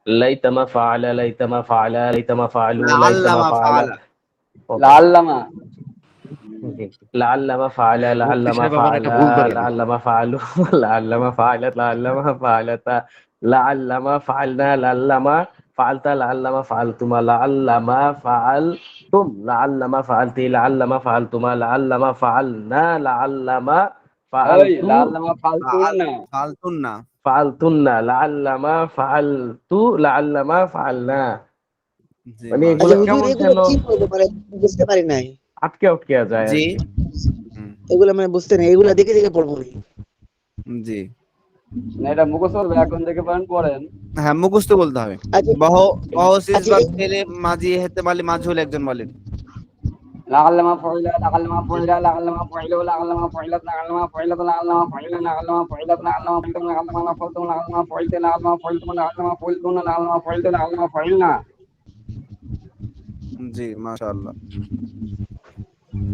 লাইতামা ফাআলা লাইতামা ফাআলা লাইতামা ফাআলু লাআল্লামা ফাআলা। লাআল্লামা লাআল্লামা ফাআলা লাআল্লামা ফাআলা লাআল্লামা ফাআলু লাআল্লামা ফাআলাত লাআল্লামা ফাআলাতা লাআল্লামা ফাআলনা লাআল্লামা ফাআলতা লাআল্লামা ফাআলতুমা লাআল্লামা ফাআলতুম লাআল্লামা ফাআলতি লাআল্লামা ফাআলতুমা লাআল্লামা ফাআলনা লাআল্লামা লাআল্লামা ফালতুন্না ফাআলতুন্না লাআল্লামা ফাআলতু লাআল্লামা ফাআলনা। জি, মানে আচ্ছা এগুলো হুজুর, কেমন এগুলো যেন কি বলবো মানে বুঝতে পারি নাই। আটকে আটকে যায়। জি, এগুলো মানে বুঝতে নেই, এগুলো দেখে দেখে পড়বো নি। জি, না, এটা মুখস্থ করবে, এখন থেকে পড়েন। হ্যাঁ, মুখস্থ বলতে হবে। আচ্ছা বহস ইসবাত ফেলে মাজি ইহতিমালি মাজহুল একজন বলেন। লাআল্লামা ফাইলা লাআল্লামা ফাইলা লাআল্লামা ফাইলু লাআল্লামা ফাইলাত লাআল্লামা ফাইলাত লাআল্লামা ফাইলা লাআল্লামা ফাইলাত লাআল্লামা ফাইলতুম লাআল্লামা ফাইলতুম লাআল্লামা ফাইলতে লাআল্লামা ফাইলতুম লাআল্লামা ফাইলতুন লাআল্লামা ফাইলতে লাআল্লামা ফাইলনা। জি, মাশাআল্লাহ।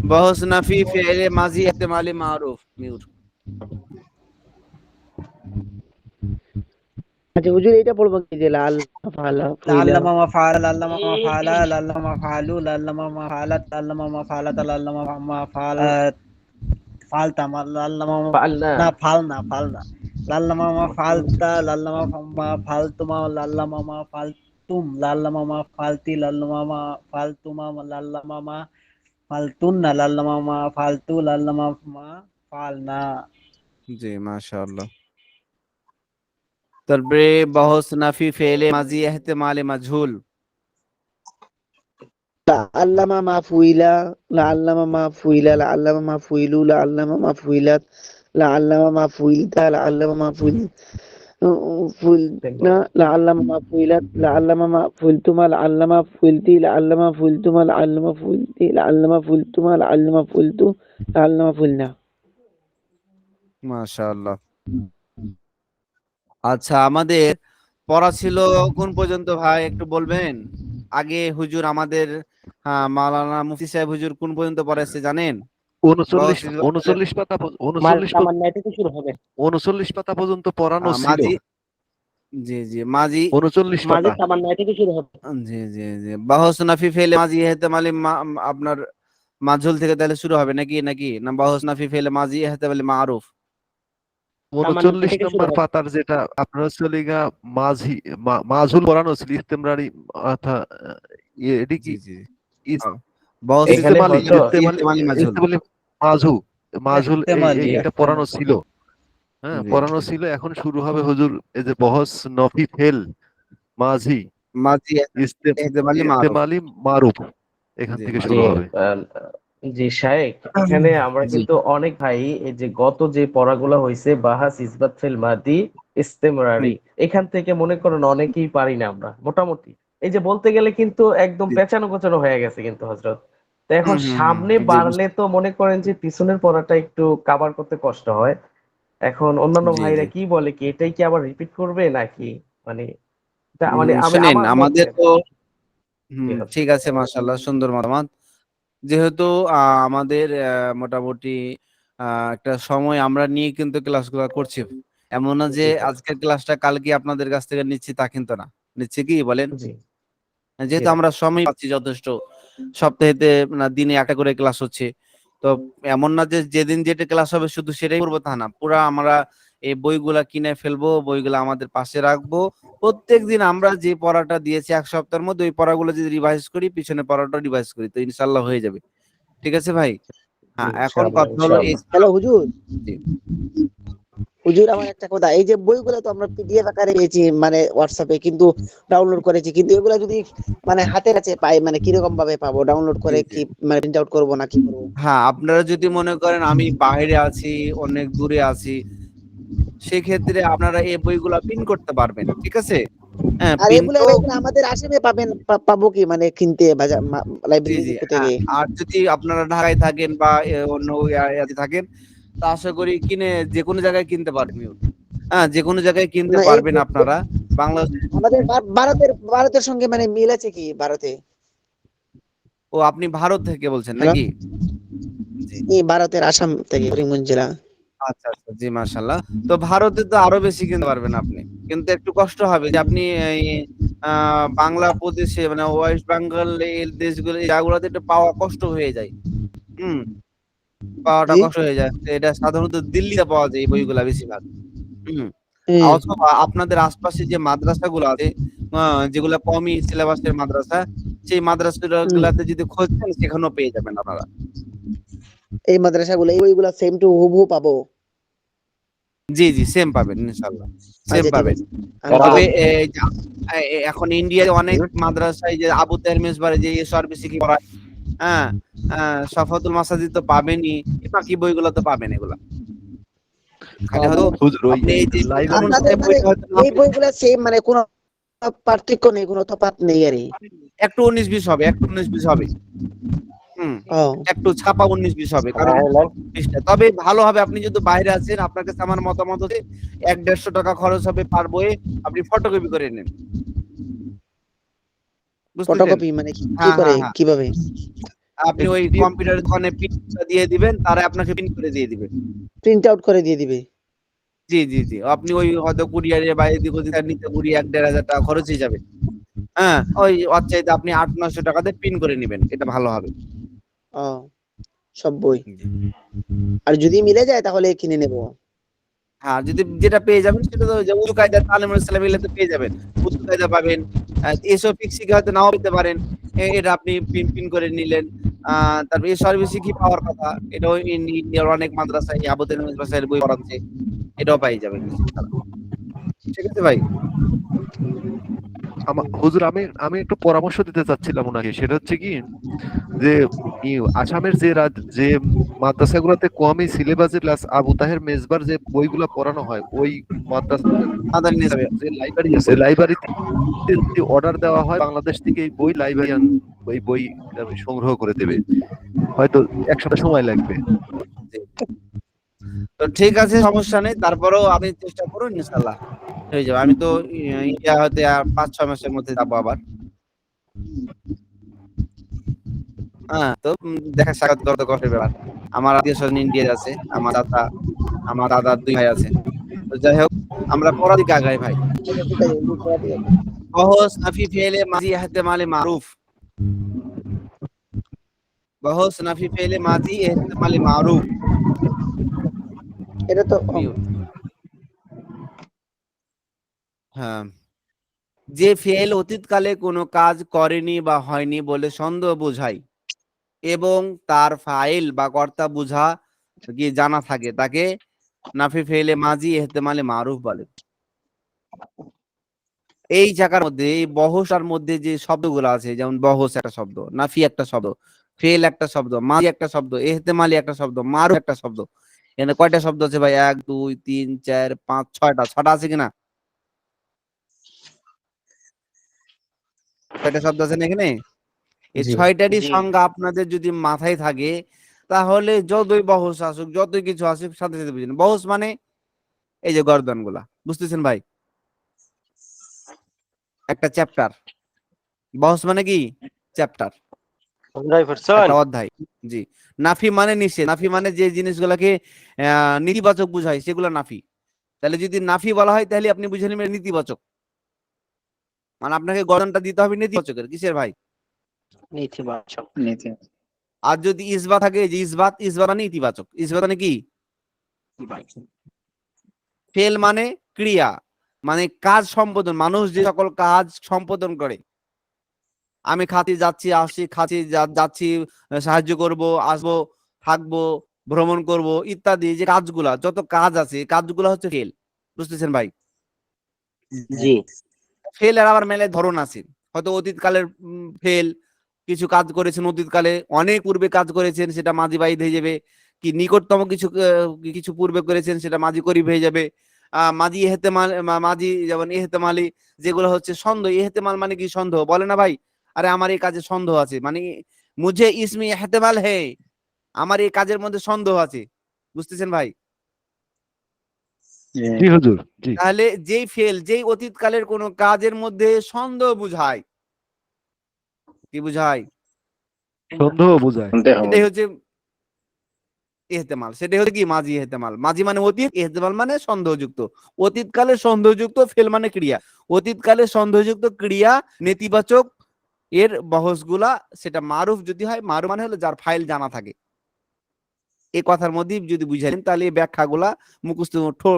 বহস নাফি ফেলে মাজি ইহতিমালি মারুফ মিউট। আচ্ছা হুজুর, এটা পড়বো কি যে লাআল্লামা ফাআলা লাআল্লামা মা ফাআলা লাআল্লামা মা ফাআলা লাআল্লামা মা ফাআলু লাআল্লামা মা ফাআলাত লাআল্লামা মা ফাআলাতা লাআল্লামা মা ফাআলতা লাআল্লামা ফাআলনা না ফালনা লাআল্লামা মা ফাআলতা লাআল্লামা মা ফাআলতুমা লাআল্লামা মা ফাআলতুম লাআল্লামা মা ফাআলতি লাআল্লামা মা ফাআলতুমা লাআল্লামা মা ফাআলতুন্না লাআল্লামা মা ফাআলতু লাআল্লামা মা ফাআলনা। জি, মাশাআল্লাহ। তারপরে বহস নাফি ফেলে মাজি ইহতিমালি মাজহুল। লাআল্লামা মাফুইলা লাআল্লামা মাফুইলা লাআল্লামা মাফুইলু লাআল্লামা মাফুইলাত লাআল্লামা মাফুইলতা লাআল্লামা মাফুইলনা লাআল্লামা মাফুইলাত লাআল্লামা মাফুইলতুমা লাআল্লামা ফুইলতি লাআল্লামা ফুইলতুমা লাআল্লামা ফুইলতি লাআল্লামা ফুইলতুমা লাআল্লামা ফুইলতু লাআল্লামা ফুইলনা। মাশাআল্লাহ। আচ্ছা, আমাদের পড়া ছিল কোন পর্যন্ত ভাই একটু বলবেন? আগে হুজুর আমাদের মাওলানা মুফতি সাহেব হুজুর কোন পর্যন্ত পড়াইছে জানেন? 39 পাতা 39 পাতা পর্যন্ত পড়ানো ছিল। জি জি, মাজি 39 পাতা। জি জি জি, বাহস নাফি ফেলে মাজি ইহতিমালি আপনার মাজহুল থেকে তাহলে শুরু হবে নাকি না বাহস নাফি ফেলে মাজি ইহতিমালি মারুফ? সামান্য 39 থেকে শুরু নম্বর হবে। পাতার যেটা আপনার হচ্ছে লিগা মাঝি মাজুল পড়ানো ছিল ইস্তেমরারি এটি কি জি জি বহুত এখানে ইস্তেমালি হয়তো ইস্তেমালি মাজহুল। ইস্তেমালি মাজু মাজুল ইহতেমালি এইটা পড়ানো ছিল। হ্যাঁ জি পড়ানো ছিল, এখন শুরু হবে হুজুর এই যে বহস নফি ফেল মাঝি মাজি এহতেমালি মারুফ। ইস্তেমালি মারুফ এখান জি থেকে জি শুরু হবে। আহ, জি শায়েখ, এখানে আমরা জি কিন্তু অনেক ভাই এই যে গত যে পড়াগুলো হয়েছে বাহাস ইসবাত ফিল মাদি ইস্তেমরারি, এখান থেকে মনে করেন অনেকেই পারি না আমরা মোটামুটি। এই যে বলতে গেলে কিন্তু একদম জি পেঁচানো গোছানো হয়ে গেছে কিন্তু হজরত। তো এখন সামনে জি বাড়লে তো মনে করেন যে পিছনের পড়াটা একটু কাভার করতে কষ্ট হয়। এখন অন্যান্য জি ভাইরা জি কি বলে কি এটাই কি আবার রিপিট করবে নাকি, মানে মানে আমি শুনেন আমার মতে আমাদের আর তো কি। জি হজরত। ঠিক আছে, মাশাআল্লাহ, সুন্দর মতামত। যেহেতু আমাদের মোটামুটি একটা সময় আমরা নিয়ে কিন্তু ক্লাসগুলো করছি, এমন না যে জি হজরত। আজকের ক্লাসটা কালকে আপনাদের কাছ থেকে নিচ্ছি, তা কিন্তু না। নিচ্ছে কি বলেন? জি জি যেহেতু আমরা হজরত। সময় পাচ্ছি যথেষ্ট, সপ্তাহেতে না দিনে একটা করে ক্লাস হচ্ছে, তো এমন না যে যেদিন যেটা ক্লাস হবে শুধু সেটাই করবো, তা না। পুরা আমরা এই বইগুলা কিনে ফেলবো, বইগুলা আমাদের পাশে রাখবো। প্রত্যেকদিন আমরা যে পড়াটা দিয়েছি এক সপ্তাহের মধ্যে, ওই পড়াগুলো যদি রিভাইজ করি, পিছনে পড়াটা রিভাইজ করি, তো ইনশাল্লাহ হয়ে যাবে। ঠিক আছে ভাই? জি হ্যাঁ, এখন ইনশাআল্লাহ কথা হলো এই ইনশাআল্লাহ। হ্যালো হুজুর, জি হুজুর আমার একটা কথা, এই যে বইগুলো তো আমরা পিডিএফ আকারে পেয়েছি মানে হোয়াটসঅ্যাপে, কিন্তু ডাউনলোড করেছি, কিন্তু এগুলো যদি মানে হাতের কাছে পাই মানে কিরকম ভাবে পাবো? ডাউনলোড জি করে জি কি মানে প্রিন্ট আউট করবো নাকি করবো? হ্যাঁ, আপনারা যদি মনে করেন আমি বাইরে আছি, অনেক দূরে আছি, সেক্ষেত্রে আপনারা এই বইগুলা প্রিন্ট করতে পারবেন। ঠিক আছে? হ্যাঁ, আর প্রিন্ট এগুলো তো এগুলো আমাদের আসামে পাবেন, পাবো কি মানে কিনতে বাজার জি লাইব্রেরি জি থেকে? আর যদি আপনারা ঢাকায় থাকেন বা অন্য এরিয়াতে থাকেন, তা আশা করি কিনে যে কোনো জায়গায় কিনতে পারবেন। হ্যাঁ, যে কোনো জায়গায় কিনতে না এই পারবেন আপনারা। বাংলা আমাদের ভারতের সঙ্গে মানে মিল আছে কি ভারতে? ও আপনি ভারত থেকে বলছেন হ্যালো, নাকি? জি এই ভারতের আসাম থেকে করিমগঞ্জ জেলা। আচ্ছা আচ্ছা, জি মাশাআল্লাহ। তো ভারতে তো আরো বেশি কিনতে পারবেন আপনি, কিন্তু একটু কষ্ট হবে যে আপনি এই বাংলা প্রদেশে মানে ওয়েস্ট বেঙ্গল এই দেশগুলো এই জায়গাগুলোতে একটু পাওয়া কষ্ট হয়ে যায়। হুম, পাওয়াটা জি, কষ্ট হয়ে যায়। তো এটা সাধারণত দিল্লিতে পাওয়া যায় এই বইগুলা বেশিরভাগ। হুম, হ্যাঁ, অথবা আপনাদের আশপাশে যে মাদ্রাসাগুলো আছে, যেগুলা কমই সিলেবাসের মাদ্রাসা, সেই হুম। মাদ্রাসাগুলাতে যদি খোঁজ নেন সেখানেও পেয়ে যাবেন আপনারা। এই মাদ্রাসাগুলো এই বইগুলো সেম টু হুবহু পাবো? জি জি সেম পাবেন ইনশাআল্লাহ, সেম আচ্ছা ঠিক পাবেন। আছে, আমি তবে তাহলে এই যে এখন ইন্ডিয়াতে অনেক মাদ্রাসায় যে আবু তাহের মেজবারে যে এসআরবিসি কি পড়ায়, হ্যাঁ, শফাতুল মাসাজিদ তো পাবেনই, বাকি বইগুলো তো পাবেন এগুলা। খালি পাবো। হয়তো হুজুর ওই আপনি এই যে লাইব্রেরি আপনাদের এই মানে বইটা হয়তো না এই পেলেন, বইগুলা সেম মানে কোনো পার্থক্য নেই, কোনো তফাৎ নেই আর কি? একটু 19-20 হবে, একটু 19-20 হবে। হুম, ও একটু ছাপা 19-20 হবে, কারণ পৃষ্ঠা। তবে ভালো হবে আপনি যদি বাইরে আছেন, আপনার কাছে আমার মতামত হচ্ছে 100-150 টাকা খরচ হবে পার বইয়ে, আপনি ফটোকপি করে নেন। বুঝতেছেন? ফটোকপি মানে কি কি হ্যাঁ করে হ্যাঁ হ্যাঁ, কিভাবে? আপনি ওই পিডিএফ কম্পিউটার দোকানে প্রিন্টটা দিয়ে দিবেন, তারা আপনাকে প্রিন্ট করে দিয়ে দিবে। প্রিন্ট আউট করে দিয়ে দিবে? জি জি জি আপনি ওই হয়তো কুরিয়ারে বা এদিক ওদিক নিতে কুড়ি 1-1.5 হাজার টাকা খরচ হয়ে যাবে। হ্যাঁ, ওই ওর চাইতে আপনি 800-900 টাকাতে প্রিন্ট করে নিবেন, এটা ভালো হবে। ও, সব বই? জি। আর যদি মিলে যায় তাহলে কিনে নেব? হ্যাঁ, যদি যেটা পেয়ে যাবেন সেটা তো যে উজু কায়দা তালিমুল ইসলাম এগুলোতে পেয়ে যাবেন। উজু কায়দা পাবেন। এসব ফিক্সিং হয়তো নাও পেতে পারেন। এটা আপনি প্রিন্ট করে নিলেন। তারপর এই সার্ভিসে কি পাওয়ার কথা, এটাও ইন্ডিয়ার অনেক মাদ্রাসায় আবু তাহের মাদ্রাসায় বই পড়াচ্ছে। এটাও পাই যাবেন ইনশাআল্লাহ। ঠিক আছে ভাই? হুজুর আমি আমি একটু পরামর্শ দিতে চাচ্ছিলাম ওনাকে, সেটা হচ্ছে কি যে আসামের যে মাদ্রাসাগুলোতে কমই সিলেবাসের ক্লাস আবু তাহের মেজবার যে বইগুলো পড়ানো হয়, ওই মাদ্রাসার মাদানী নিজামে। যে লাইব্রেরি আছে লাইব্রেরিতে যদি অর্ডার দেওয়া হয় বাংলাদেশ থেকে এই বই লাইব্রেরিয়ান ওই বই সংগ্রহ করে দেবে, হয়তো এক সপ্তাহ সময় লাগবে। জি। তো ঠিক আছে, সমস্যা নেই। তারপরেও আপনি চেষ্টা করুন, ইনশাআল্লাহ হয়ে যাবে। আমি তো ইন্ডিয়া হতে আর 5-6 মাসের মধ্যে যাবো আবার। হ্যাঁ, তো দেখা সাক্ষাৎ করা তো কষ্টের ব্যাপার। আমার আত্মীয়-স্বজন ইন্ডিয়ায় আছে। আমার দাদার 2 ভাই আছে। তো যাই হোক, আমরা পড়ার দিকে আগাই ভাই। আচ্ছা ঠিক আছে, ঠিক আছে। বহস নাফি ফেলে মাজি এহতেমালে মারুফ। বহস নাফি ফেলে মাজি এহতেমালে মারুফ। এটা তো মিউট। হ্যাঁ, যে ফেল অতীতকালে কোনো কাজ করেনি বা হয়নি বলে সন্দেহ বোঝায় এবং তার ফাইল বা কর্তা বুঝা কি জানা থাকে তাকে নাফি ফেলে মাজি এহতেমালে মারুফ বলে। এই জায়গার মধ্যে এই বহসার মধ্যে যে শব্দগুলো আছে, যেমন বহস একটা শব্দ, নাফি একটা শব্দ, ফেল একটা শব্দ, মাজি একটা শব্দ, এহতেমালি একটা শব্দ, মারুফ একটা শব্দ। এখানে কয়টা শব্দ আছে ভাই? 1 2 3 4 5 6টা আছে কিনা? কয়টা শব্দ আছে না এখানে? এই জি 6টারই জি সংজ্ঞা আপনাদের যদি মাথায় থাকে তাহলে যতই বহস আসুক, যতই কিছু আসুক, সাথে সাথে বুঝেন। বহস মানে এই যে গর্দন গুলা, বুঝতেছেন ভাই? একটা চ্যাপ্টার। বহস মানে কি? চ্যাপ্টার, 100%। একটা অধ্যায়। জি। নাফি মানে নিষেধ। নাফি মানে যে জিনিসগুলোকে নেতিবাচক বুঝায় সেগুলো নাফি। তাহলে যদি নাফি বলা হয় তাহলে আপনি বুঝে নেবেন নেতিবাচক, মানে আপনাকে গর্দনটা দিতে হবে নেতিবাচকের। কিসের ভাই? নেতিবাচক। আর যদি ইসবাত থাকে, যে ইসবাত, ইসবাত মানে ইতিবাচক। ইসবাত মানে কি? ফেল মানে ক্রিয়া, মানে কাজ সম্পাদন, মানুষ যে সকল কাজ সম্পাদন করে। আমি খাতি যাচ্ছি, আসছি, খাচ্ছি, যাচ্ছি, সাহায্য করব, আসবো, থাকবো, ভ্রমণ করব, ইত্যাদি যে কাজগুলা, যত কাজ আছে কাজগুলো হচ্ছে ফেল। বুঝতেছেন ভাই? জি ফেলের আবার মেলে ধরন আছে। হয়তো অতীতকালের ফেল, কিছু কাজ করেছেন অতীতকালে, অনেক পূর্বে কাজ করেছেন, সেটা মাঝি বাইদ হয়ে যাবে। কি নিকটতম কিছু কিছু পূর্বে করেছেন, সেটা মাঝি করিব হয়ে যাবে। মাঝি এহতেমাল, মাঝি যেমন এহতেমালি, যেগুলো হচ্ছে সন্দেহ। এহতেমাল মানে কি? সন্দেহ। বলে না ভাই, আরে আমার এই কাজে সন্দেহ আছে, মানে মুঝে ইসমি এহতেমাল হে, আমার এই কাজের মধ্যে সন্দেহ আছে। বুঝতেছেন ভাই? জি হুজুর, জি। তাহলে যেই ফেল, যেই অতীতকালের কোন কাজের মধ্যে সন্দেহ বুঝায়, কি বুঝায়? সন্দেহ বোঝায়। এটাই হচ্ছে ইহতেমাল। সেটাই হচ্ছে কি? মাজি ইহতেমাল। মাজি মানে অতীত, ইহতেমাল মানে সন্দেহযুক্ত। অতীতকালে সন্দেহযুক্ত, ফেল মানে ক্রিয়া। অতীতকালে সন্দেহযুক্ত ক্রিয়া নেতিবাচক, এর বহসগুলা সেটা মারুফ যদি হয়, মারুফ মানে হলো যার ফাইল জানা থাকে। এই কথার মধ্যে যদি বুঝালেন তাহলে এই ব্যাখ্যাগুলা মুখস্থ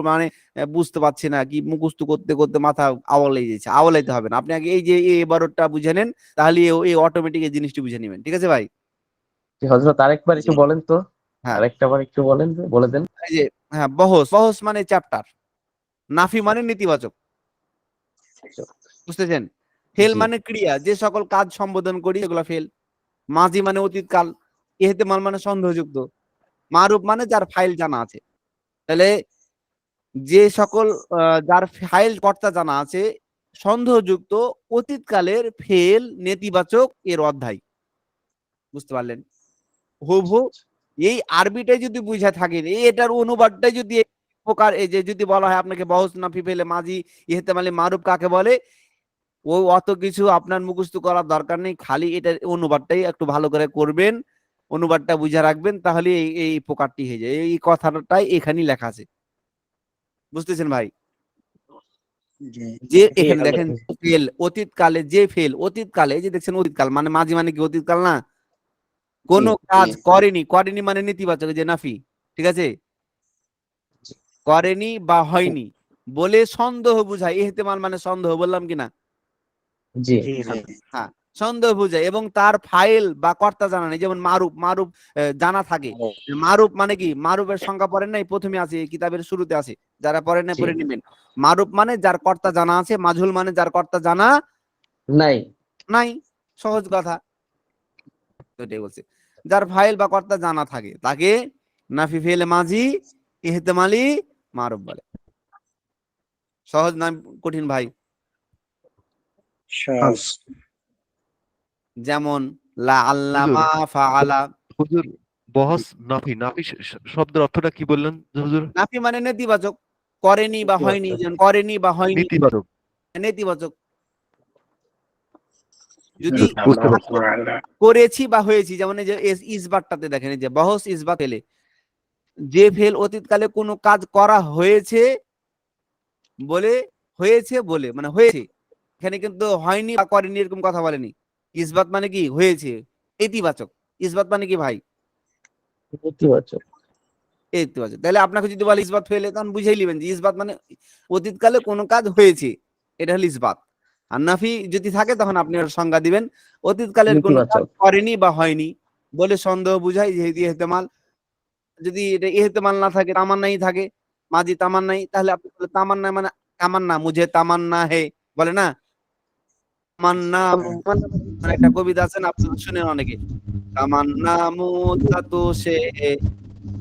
মানে বুঝতে পারছি না কি, মুখস্থ করতে করতে মাথা আওয়ালাই যাচ্ছে। আওয়ালাইতে হবে না, আপনি আগে এই যে এই 12টা বুঝে নেন, তাহলে এই অটোমেটিক এই জিনিসটি বুঝে নেবেন। ঠিক আছে ভাই? হযরত আরেকবার একটু বলেন তো, হ্যাঁ, আরেকটা বার একটু বলেন, বলে দেন। এই যে হ্যাঁ, বহস, বহস মানে চ্যাপ্টার, নাফি মানে নেতিবাচক। বুঝতেছেন? ফেল জি মানে ক্রিয়া, যে সকল কাজ সম্বোধন করি এগুলা ফেল। মাজি মানে অতীতকাল, ইহতেমাল মানে সন্দেহযুক্ত, মারুফ মানে যার ফাইল জানা আছে। তাহলে যে সকল যার ফাইল কর্তা জানা আছে, সন্দেহযুক্ত, অতীতকালের ফেল নেতিবাচক, এর অধ্যায়। বুঝতে পারলেন? হুবহু এই আরবিটাই যদি বুঝা থাকেন, এটার অনুবাদটাই যদি এই প্রকার, এই যে যদি বলা হয় আপনাকে বহস নাফি ফেলে মাজি ইহতেমালে মারুফ কাকে বলে, ও অত কিছু আপনার মুখস্থ করার দরকার নেই, খালি এটার অনুবাদটাই একটু ভালো করে করবেন, অনুবাদটা বুঝে রাখবেন, তাহলে এই এই প্রকারটি হয়ে যায়। এই কথাটাই এখানেই লেখা আছে। বুঝতেছেন ভাই? যে জি এখানে হযরত। দেখেন ফেল অতীতকালে, যে ফেল অতীতকালে, এই যে দেখছেন অতীতকাল মানে মাঝি মানে কি? অতীতকাল না? কোন কাজ করেনি, করেনি মানে নেতিবাচক, যে নাফি। ঠিক আছে? করেনি বা হয়নি বলে সন্দেহ বুঝায়। ইহতেমাল মানে সন্দেহ, বললাম কিনা? জি জি হযরত। হ্যাঁ, সন্দেহ বুঝায় এবং তার ফাইল বা কর্তা জানা নেই। যেমন মারুফ, মারুফ জানা থাকে। মারুফ মানে কি? মারুফের সংজ্ঞা পড়েন নাই? প্রথমে আছে, কিতাবের শুরুতে আছে, যারা পড়েন নাই জি পড়ে নেবেন। মারুফ মানে যার কর্তা জানা আছে, মাজহুল মানে যার কর্তা জানা নাই। নাই। সহজ কথা, এটাই বলছে। যার ফাইল বা কর্তা জানা থাকে তাকে নাফি ফেলে মাঝি ইহতেমালি মারুফ বলে। সহজ না কঠিন ভাই? সহজ। যেমন লা হুজুর, আল্লামা ফাআলা। হুজুর, বহস নাফি, নাফি শব্দের অর্থটা কি বললেন হুজুর? নাফি মানে নেতিবাচক, করেনি বা হয়নি, যেমন করেনি বা হয়নি, নেতিবাচক। নেতিবাচক। যদি বুঝতে আল্লাহু পারছি। তাআলা। করেছি বা হয়েছি, যেমন এই যে ইসবাতটাতে দেখেন, এই যে বহস ইসবাত ফেলে, যে ফেল অতীতকালে কোনো কাজ করা হয়েছে বলে, হয়েছে বলে মানে হয়েছে, এখানে কিন্তু হয়নি বা করেনি এরকম কথা বলেনি। ইসবাত মানে কি? হয়েছে, ইতিবাচক। ইসবাত মানে কি ভাই? নেতিবাচক। ইতিবাচক। তাহলে আপনাকে যদি বলে ইসবাত ফেলে, তখন বুঝেই নেবেন যে ইসবাত মানে অতীতকালে কোনো কাজ হয়েছে, এটা হলো ইসবাত। আর নাফি যদি থাকে তখন আপনি ওর সংজ্ঞা দিবেন অতীতকালের কোনো কাজ নেতিবাচক। করেনি বা হয়নি বলে সন্দেহ বুঝায় যে ইহতেমাল। যদি এটা ইহতেমাল না থাকে তামান্নাই থাকে, মাজি তামান্নাই, তাহলে আপনি বলে তামান্না মানে তামান্না মুঝে তামান্না হে বলে না, তামান্না মানে একটা কবিতা আছে না, আপনারা শুনেন অনেকে, তামান্না মুদ্দাতু সে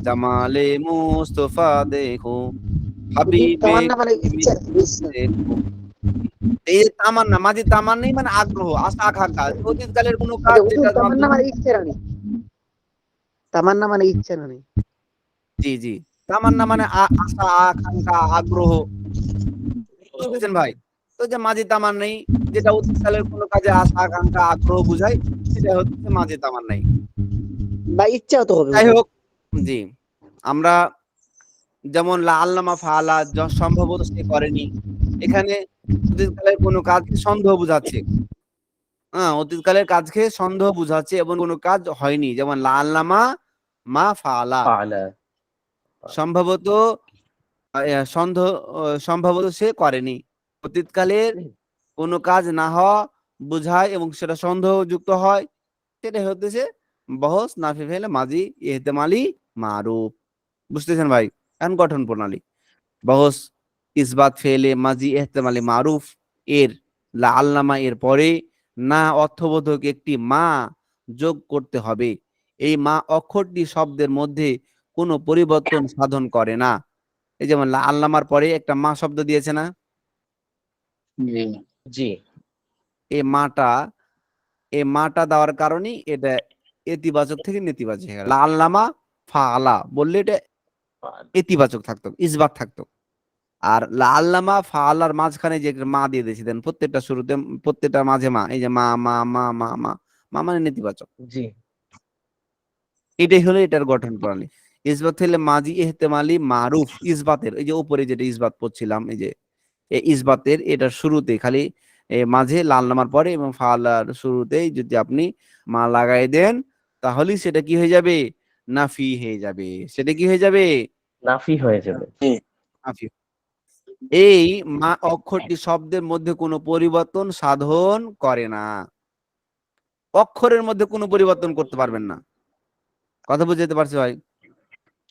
জামালে মুস্তফা দেখো হাবিবে তামান্না মানে ইচ্ছা, দেখো। এই তামান্না মাঝে তামান্নাই মানে আগ্রহ, আশা আকাঙ্ক্ষা, অতীতকালের কোনো কাজ আচ্ছা হুজুর, যেটা তামান্না মানে ইচ্ছা রানী, তামান্না মানে ইচ্ছা রানী। জি জি, তামান্না মানে আশা আকাঙ্ক্ষা আগ্রহ, বুঝতেছেন ভাই? তো যে মাঝে তামান্নাই যেটা অতীতকালের কোনো কাজে আশা আকাঙ্ক্ষা আগ্রহ বুঝায় সেটা হচ্ছে মাঝে তামান্নাই। বা ইচ্ছাও তো হবে যাই হুজুর। হোক, জি আমরা যেমন লা আল্লামা ফাআলা সম্ভবত সে করেনি, এখানে অতীতকালের কোনো কাজকে সন্দেহ বুঝাচ্ছে। হ্যাঁ, অতীতকালের কাজকে সন্দেহ বুঝাচ্ছে এবং কোনো কাজ হয়নি, যেমন লা আল্লামা মা ফাআলা ফাআলা। সম্ভবত সন্দেহ সম্ভবত সে করেনি। অতীতকালের কোনো কাজ না হওয়া বুঝায় এবং সেটা সন্দেহযুক্ত হয়, সেটা হতেছে বহস নাফি ফেলে মাজি ইহতেমালি মারুফ। বুঝতেছেন ভাই? এখন গঠন প্রণালী বহস ইসবাত ফেলে মাজি ইহতেমালি মারুফ এর লা আল্লামা এর পরে না অর্থবোধক একটি মা যোগ করতে হবে। এই মা অক্ষরটি শব্দের মধ্যে কোনো পরিবর্তন সাধন করে না। এই যেমন লা আল্লামার পরে একটা মা শব্দ দিয়েছে না, জি জি। এই মাটা এই মাটা দেওয়ার কারণেই এটা ইতিবাচক থেকে নেতিবাচক হয়ে গেল। লা আল্লামা ফাআলা বললে এটা ইতিবাচক থাকতো, ইসবাত থাকতো। আর লা আল্লামা ফাআলার মাঝখানে যে মা দিয়ে দিয়েছিলেন প্রত্যেকটা শুরুতে, প্রত্যেকটা মাঝে মা, এই যে মা মা মা মা মা মা মানে নেতিবাচক। জি। এটাই হলো এটার গঠন প্রণালী। ইসবাত হলে মাজি ইহতেমালি মারুফ ইসবাতের, এই যে উপরে যেটা ইসবাত পড়ছিলাম, এই যে এই ইসবাতের এটার শুরুতে খালি মাঝে লাল নামার পরে এবং ফালার শুরুতেই যদি আপনি মা লাগাই দেন তাহলেই সেটা কি হয়ে যাবে? নাফি হয়ে যাবে। সেটা কি হয়ে যাবে? নাফি হয়ে যাবে। নাফি। এই মা অক্ষরটি শব্দের মধ্যে কোনো পরিবর্তন সাধন করে না। অক্ষরের মধ্যে কোনো পরিবর্তন করতে পারবেন না। কথা বুঝতে পারছি ভাই?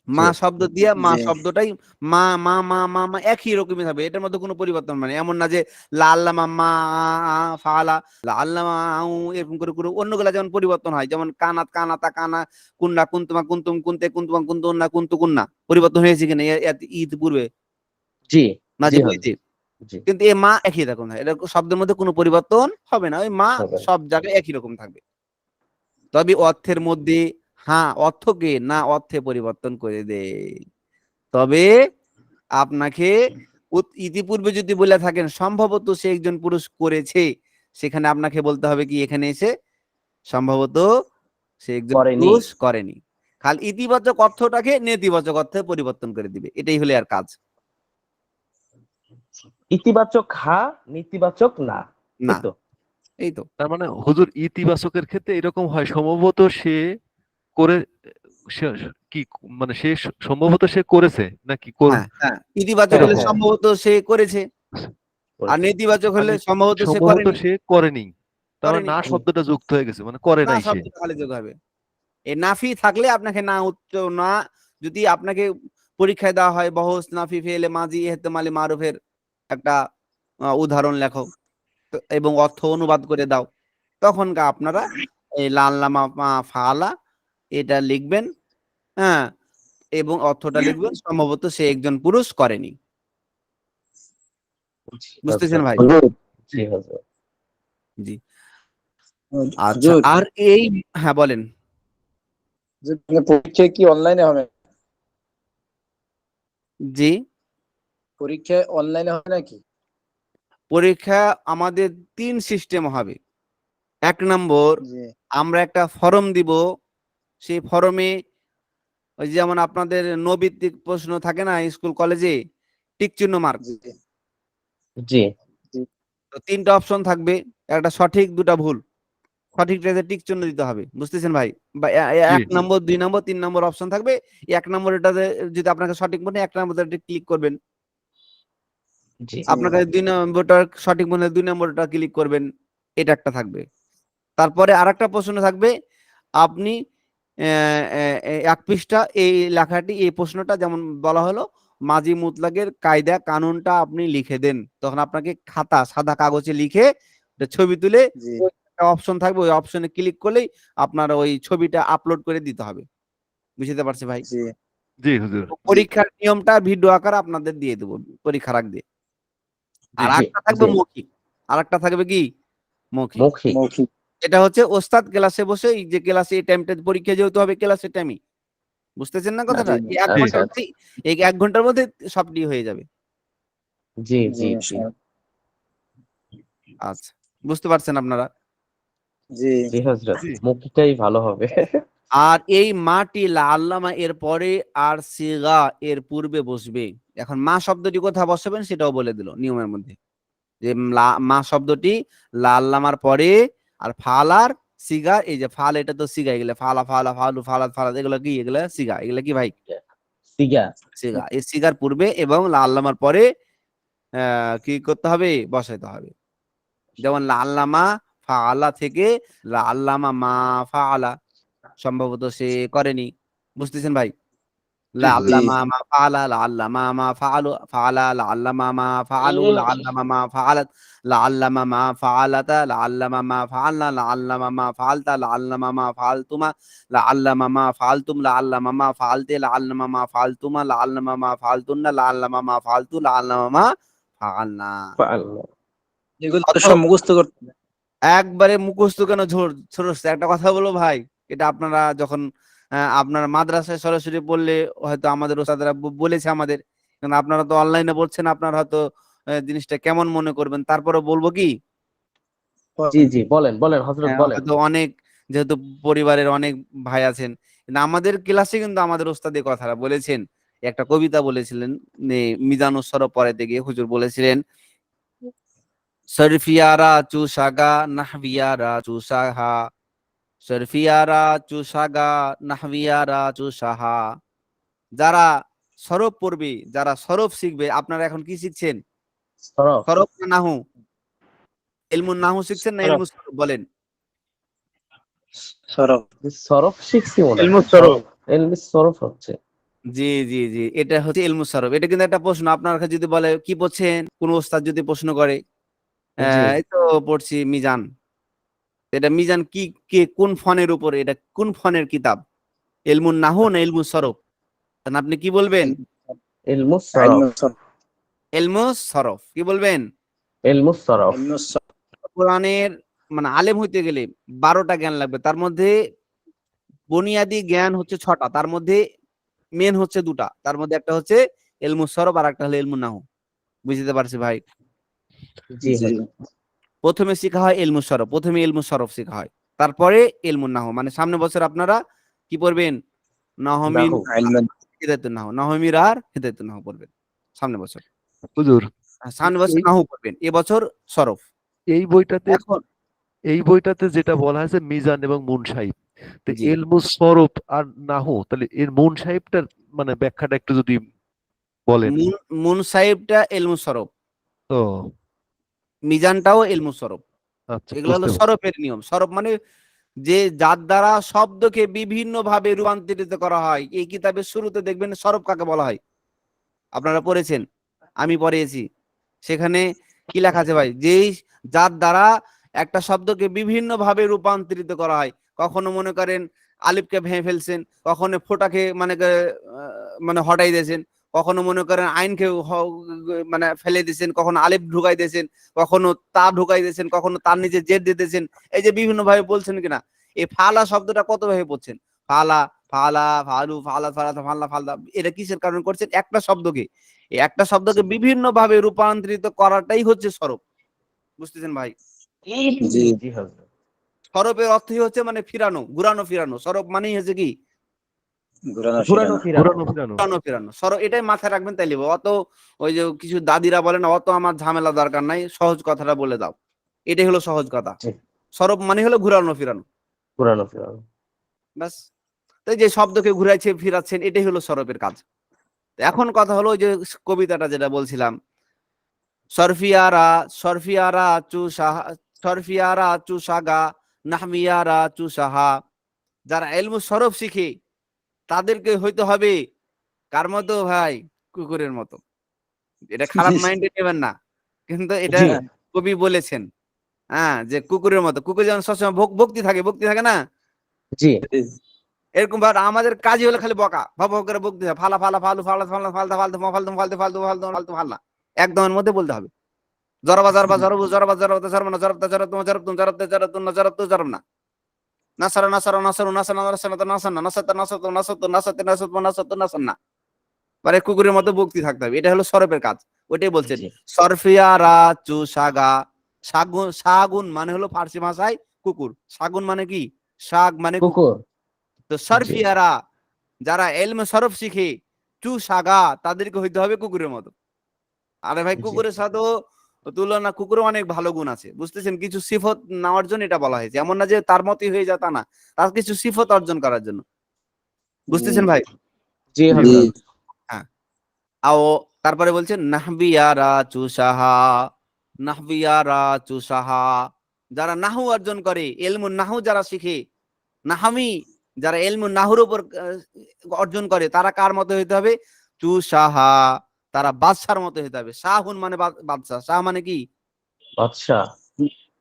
মা শব্দ দিয়ে মা শব্দটাই মা মা মা মা মা একই রকমই হবে, এটার মধ্যে কোনো পরিবর্তন মানে এমন না যে লা আল্লামা মা ফালা লা আল্লামা আউ এরকম করে করে অন্যগুলা যেমন পরিবর্তন হয়, যেমন কানাত কানাতা কানা কুন্না কুন্তুমা কুন্তুম কুনতে কুন্তুমা কুন্তুন্না কুন্তু কুন্না পরিবর্তন হয়েছে কিনা ঈদ পূর্বে? জি না জি যে হুজুর, হয়েছে, জি কিন্তু এই মা একই রকম হয়, এটা শব্দের মধ্যে কোনো পরিবর্তন হবে না, ওই মা হবে। সব জায়গায় একই রকম থাকবে। তবে অর্থের মধ্যে হ্যাঁ অর্থকে না অর্থে পরিবর্তন করে দেয়। তবে আপনাকে ইতিপূর্বে যদি বলে থাকেন সম্ভবত সে একজন পুরুষ করেছে, সেখানে আপনাকে বলতে হবে কি এখানে এসে সম্ভবত সে একজন করেনি। পুরুষ করেনি। খালি ইতিবাচক অর্থটাকে নেতিবাচক অর্থে পরিবর্তন করে দিবে, এটাই হলো আর কাজ। ইতিবাচক হা, নেতিবাচক না, না, এই তো। এই তো। তার মানে হুজুর ইতিবাচকের ক্ষেত্রে এরকম হয় সম্ভবত সে করে কি মানে সে সম্ভবত সে করেছে নাকি হ্যাঁ হ্যাঁ, ইতিবাচক হলে এরকম সম্ভবত সে করেছে, আর নেতিবাচক হলে সম্ভবত সে সম্ভবত করেনি। সে করেনি, তার মানে করেনি, না শব্দটা যুক্ত হয়ে গেছে, মানে করে না নাই সে। শব্দ খালি যোগ হবে। এই নাফি থাকলে আপনাকে না উচ্চ না, যদি আপনাকে পরীক্ষায় দেওয়া হয় বহস নাফি ফেলে মাজি ইহতেমালি মারুফের একটা উদাহরণ লেখো এবং অর্থ অনুবাদ করে দাও, তখন আপনারা এই লাল্লামা ফালা এটা লিখবেন, হ্যাঁ, এবং অর্থটা লিখবেন সম্ভবত সে একজন পুরুষ করেনি। বুঝতেছেন ভাই? জি হুজুর। জি আচ্ছা। আর এই হ্যাঁ বলেন। পরীক্ষা কি অনলাইনে হবে? জি, পরীক্ষা অনলাইনে হবে নাকি? পরীক্ষা আমাদের 3 সিস্টেম হবে। 1 নম্বর আমরা একটা ফর্ম দিব, সেই ফর্মে ওই যেমন আপনাদের নৈবিত্তিক প্রশ্ন থাকে না স্কুল কলেজে, টিক চিহ্ন মার্ক। জি তো 3টা অপশন থাকবে, একটা সঠিক 2টা ভুল। সঠিকটাতে টিক চিহ্ন দিতে হবে, বুঝতেছেন ভাই? বা 1 নম্বর 2 নম্বর 3 নম্বর অপশন থাকবে। 1 নম্বর এটাতে যদি আপনাকে সঠিক মনে 1 নম্বর ক্লিক করবেন, জি আপনার কাছে 2 নম্বরটা সঠিক মনে হয় 2 নম্বরটা ক্লিক করবেন, এটা একটা থাকবে। তারপরে আরেকটা প্রশ্ন থাকবে, আপনি 1 পৃষ্ঠা এই লেখাটি, এই প্রশ্নটা যেমন বলা হলো মাজি মুতলাকের কায়দা কানুনটা আপনি লিখে দেন। তখন আপনাকে খাতা সাদা কাগজে লিখে ছবি তুলে জি ওই একটা অপশন থাকবে, ওই অপশনে ক্লিক করলেই আপনার ওই ছবিটা আপলোড করে দিতে হবে। বুঝতে পারছি ভাই? জি জি হুজুর। পরীক্ষার নিয়মটা ভিডিও আকারে আপনাদের দিয়ে দেবো পরীক্ষার আগে। আর জি একটা থাকবে জি মৌখিক, আর একটা থাকবে কি মৌখিক। মৌখিক। মৌখিক এটা হচ্ছে ওস্তাদ ক্লাসে বসে, এই যে ক্লাসে এই টাইমটা পরীক্ষা যেহেতু হবে ক্লাসের টাইমই, বুঝতেছেন না কথাটা? জি এই 1 আচ্ছা ঘন্টার মধ্যে, এই 1 ঘন্টার মধ্যে সবটি হয়ে যাবে। জি জি জি জি আচ্ছা, বুঝতে পারছেন আপনারা? জি জি হযরত, জি মৌখিকটাই ভালো হবে। আর এই মাটি লা আল্লামা এর পরে আর সিগা এর পূর্বে বসবে। এখন মা শব্দটি কোথায় বসাবেন সেটাও বলে দিল নিয়মের মধ্যে, যে মা শব্দটি লা আল্লামার পরে, আর ফাল আর সিগা, এই যে ফাল এটা তো সিগা, এগুলো ফালা ফালা ফালু ফালাত ফালাত এগুলো কি, এগুলো সিগা, এগুলো কি ভাই? সিগা। সিগা। এই সিগার পূর্বে এবং লা আল্লামার পরে কি করতে হবে? বসাইতে হবে। যেমন লা আল্লামা ফাআলা থেকে লা আল্লামা মা ফাআলা, সম্ভবত সে করেনি। বুঝতেছেন ভাই? জি হুজুর। লাআল্লামা মা ফাআলা, লাআল্লামা মা ফাআলু ফাআলা, লাআল্লামা মা ফাআলু, লাআল্লামা মা ফাআলাত, লাআল্লামা মা ফাআলাতা, লাআল্লামা মা ফাআলনা, লাআল্লামা মা ফাআলতা, লাআল্লামা মা ফাআলতুমা, লাআল্লামা মা ফাআলতুম, লাআল্লামা মা ফাআলতে, লাআল্লামা মা ফাআলতুমা, লাআল্লামা মা ফাআলতুন্না, লাআল্লামা মা ফাআলতু, লাআল্লামা মা ফাআলনা। ফাআল্লাহ। এগুলো তো কত সব মুখস্থ করতে হবে। একবারে মুখস্থ কেন ঝরছে? একটা কথা বলো ভাই, এটা আপনারা যখন আপনারা মাদ্রাসায় সরাসরি পড়লে হয়তো আমাদের ওস্তাদরা বলেছে আমাদের, কিন্তু আপনারা তো অনলাইনে পড়ছেন, আপনারা হয়তো জিনিসটা কেমন মনে করবেন, তারপরে বলবো কি, জি জি বলেন বলেন হযরত বলেন। হয়তো অনেক, যেহেতু পরিবারের অনেক ভাই আছেন, কিন্তু আমাদের ক্লাসে কিন্তু আমাদের ওস্তাদ এই কথাটা বলেছেন, একটা কবিতা বলেছিলেন, মিজানুস সরফ পড়াইতে গিয়ে হুজুর বলেছিলেন, সরফিয়ারা চুসাগা নাহবিয়ারা চুসাহা, সরফিয়ারা চুসাগা নাহবিয়ারা চুসাহা। যারা সরফ পড়বে, যারা সরফ শিখবে, আপনারা এখন কি শিখছেন? সরফ। সরফ না নাহু? ইলমুন নাহু শিখছেন না সরফ ইলমুস সরফ? বলেন। সরফ সরফ শিখছি মনে হয়। ইলমুস সরফ। ইলমিস সরফ হচ্ছে। জি জি জি, এটা হচ্ছে ইলমুস সরফ। এটা কিন্তু একটা প্রশ্ন, আপনার কাছে যদি বলে কি পড়ছেন, কোন ওস্তাদ যদি প্রশ্ন করে, জি এই তো পড়ছি মিজান, এটা মিজান কি, কে কোন ফনের উপরে, এটা কোন ফনের কিতাব, ইলমুন নাহু না ইলমুস সরফ? তখন আপনি কি বলবেন? ইলমুস সরফ। ইলমুস সরফ ইলমুস সরফ। কি বলবেন? ইলমুস সরফ। ইলমুস সরফ। কোরআনের মানে আলেম হইতে গেলে 12টা জ্ঞান লাগবে, তার মধ্যে বুনিয়াদি জ্ঞান হচ্ছে 6টা, তার মধ্যে মেন হচ্ছে 2টা, তার মধ্যে একটা হচ্ছে ইলমুস সরফ আর একটা হলো ইলমুন নাহু। বুঝতে পারছি ভাই? জি জি হযরত। প্রথমে শেখা হয় ইলমুস সরফ, প্রথমে ইলমুস সরফ শেখা হয়, তারপরে ইলমুন নাহু। মানে সামনে বছর আপনারা কি পড়বেন? নাহমিন নাহু। ইলমুন হিদায়াতুন নাহু, নাহমির আর হিদায়াতুন নাহু পড়বেন সামনে বছর। হুজুর, সামনে বছর এই নাহু পড়বেন, এবছর সরফ। এই বইটাতে এখন এই বইটাতে যেটা বলা হয়েছে মিজান এবং মুনসাহিব, তো জি, ইলমুস সরফ আর নাহু, তাহলে এর মুনসাহিবটার মানে ব্যাখ্যাটা একটু যদি বলেন। মুন সাহেবটা ইলমুস সরফ, ও মিজানটাও ইলমুস সরফ। আচ্ছা, এগুলো হলো বুঝতে পারছি। সরফের নিয়ম। সরফ মানে যে যার দ্বারা শব্দকে বিভিন্ন ভাবে রূপান্তরিত করা হয়। এই কিতাবের শুরুতে দেখবেন সরফ কাকে বলা হয়, আপনারা পড়েছেন, আমি পড়িয়েছি। সেখানে কি লেখা আছে ভাই? যেই যার দ্বারা একটা শব্দকে বিভিন্ন ভাবে রূপান্তরিত করা হয়। কখনো মনে করেন আলিফকে ভেঙে ফেলছেন, কখনো ফোটাকে মানে হটাই দিয়েছেন, কখনো মনে করেন আইনকে মানে ফেলে দিয়েছেন, কখনো আলিফ ঢুকাই দিয়েছেন, কখনো তা ঢুকাই দিয়েছেন, কখনো তার নিচে জেদ দিয়ে দিয়েছেন। এই যে বিভিন্ন ভাবে বলছেন কিনা, এই ফালা শব্দটা কত ভাবে বলছেন? ফালা, ফালা, ফালু, ফালা, ফালা, ফাল্লা, ফালদা। এটা কিসের কারণে করছেন? একটা শব্দকে, এই একটা শব্দকে বিভিন্ন ভাবে রূপান্তরিত করাটাই হচ্ছে সরফ। বুঝতেছেন ভাই? জি জি হযরত। সরফের অর্থই হচ্ছে মানে ফিরানো, ঘুরানো ফিরানো। সরফ মানেই হচ্ছে কি? ঘুরানো ঘুরানো ফিরানো। ফিরানো। ঘোরানো ফেরানো। ঘুরানো ফিরানো। সরফ, এটাই মাথায় রাখবেন, তাইলে অত ওই যে কিছু দাদিরা বলে না, অত আমার ঝামেলা দরকার নাই, সহজ কথাটা বলে দাও। এটাই হলো সহজ কথা। জি সরফ মানে হলো ঘুরানো ফিরানো, ঘুরানো ফিরানো। ব্যাস। তো এই যে শব্দকে ঘুরাইছে ফিরাচ্ছেন, এটাই হলো সরফের কাজ। তো এখন কথা হলো ওই যে কবিতাটা যেটা বলছিলাম, সরফিয়ারা সরফিয়ারা চুসাহা সরফিয়ারা চুসাগা নাহমিয়ারা চুসাহা। যারা ইলমু সরফ শিখে তাদেরকে হইতে হবে কার মতো ভাই? কুকুরের মতো। এটা খারাপ মাইন্ডে নেবেন না, কিন্তু এটা জি কবি বলেছেন। হ্যাঁ, যে কুকুরের মতো। কুকুর যেমন সবসময় ভক্তি থাকে না, জি এরকম ভাবে আমাদের কাজই হলো খালি বকা, ভব ভব করে বকতে হবে, ফালা ফালা ফালু ফালা ফালা ফালতু ফালতু ফালতু ফালতু ফালতু ফালতু ফালতু ফালতু একদমের মধ্যে বলতে হবে। জরবা জরবা জরবু জরবা জরবা জরবনা জরবতা জরবতুম জরবতুম জরবতে জরবতুম জরবতু জরবনা। নাসারা নাসারা নাসারু নাসানা নাসানা নাসানা নাসাতা নাসাতু নাসাতু নাসাতে নাসাতু নাসাতু নাসান্না। মানে কুকুরের মতো বকতে থাকতে হবে। এটা হলো সরফের কাজ। ওইটাই বলছেন। জি সরফিয়া রাচু সাগা। শাগুন, শাগুন মানে হলো ফার্সি ভাষায় কুকুর। শাগুন মানে কি? শাক মানে কুকুর। কুকুর। তো জি সরফিয়ারা যারা এলমে সরফ শিখে চু সাগা তাদেরকে হইতে হবে কুকুরের মতো। আরে ভাই, জি কুকুরের সাথেও তুলনা, কুকুরের অনেক ভালো গুণ আছে, বুঝতেছেন? কিছু সিফত নেওয়ার জন্য এটা বলা হয়েছে, এমন না যে তার মতই হয়ে যায় তা না, তার কিছু সিফত অর্জন করার জন্য, বুঝতেছেন ভাই? জি জি জি হযরত। হ্যাঁ। আও তারপরে বলছেন নাহবিয়ারা চুসাহা। নাহবিয়ারা চুসাহা যারা নাহু অর্জন করে, এলমুন নাহু যারা শিখে, নাহামি যারা এলমুন নাহুর উপর অর্জন করে, তারা কার মতো হইতে হবে? চুসাহা, তারা বাদশার মতো হইতে হবে। শাহুন মানে বাদশাহ। শাহ মানে কি? বাদশা।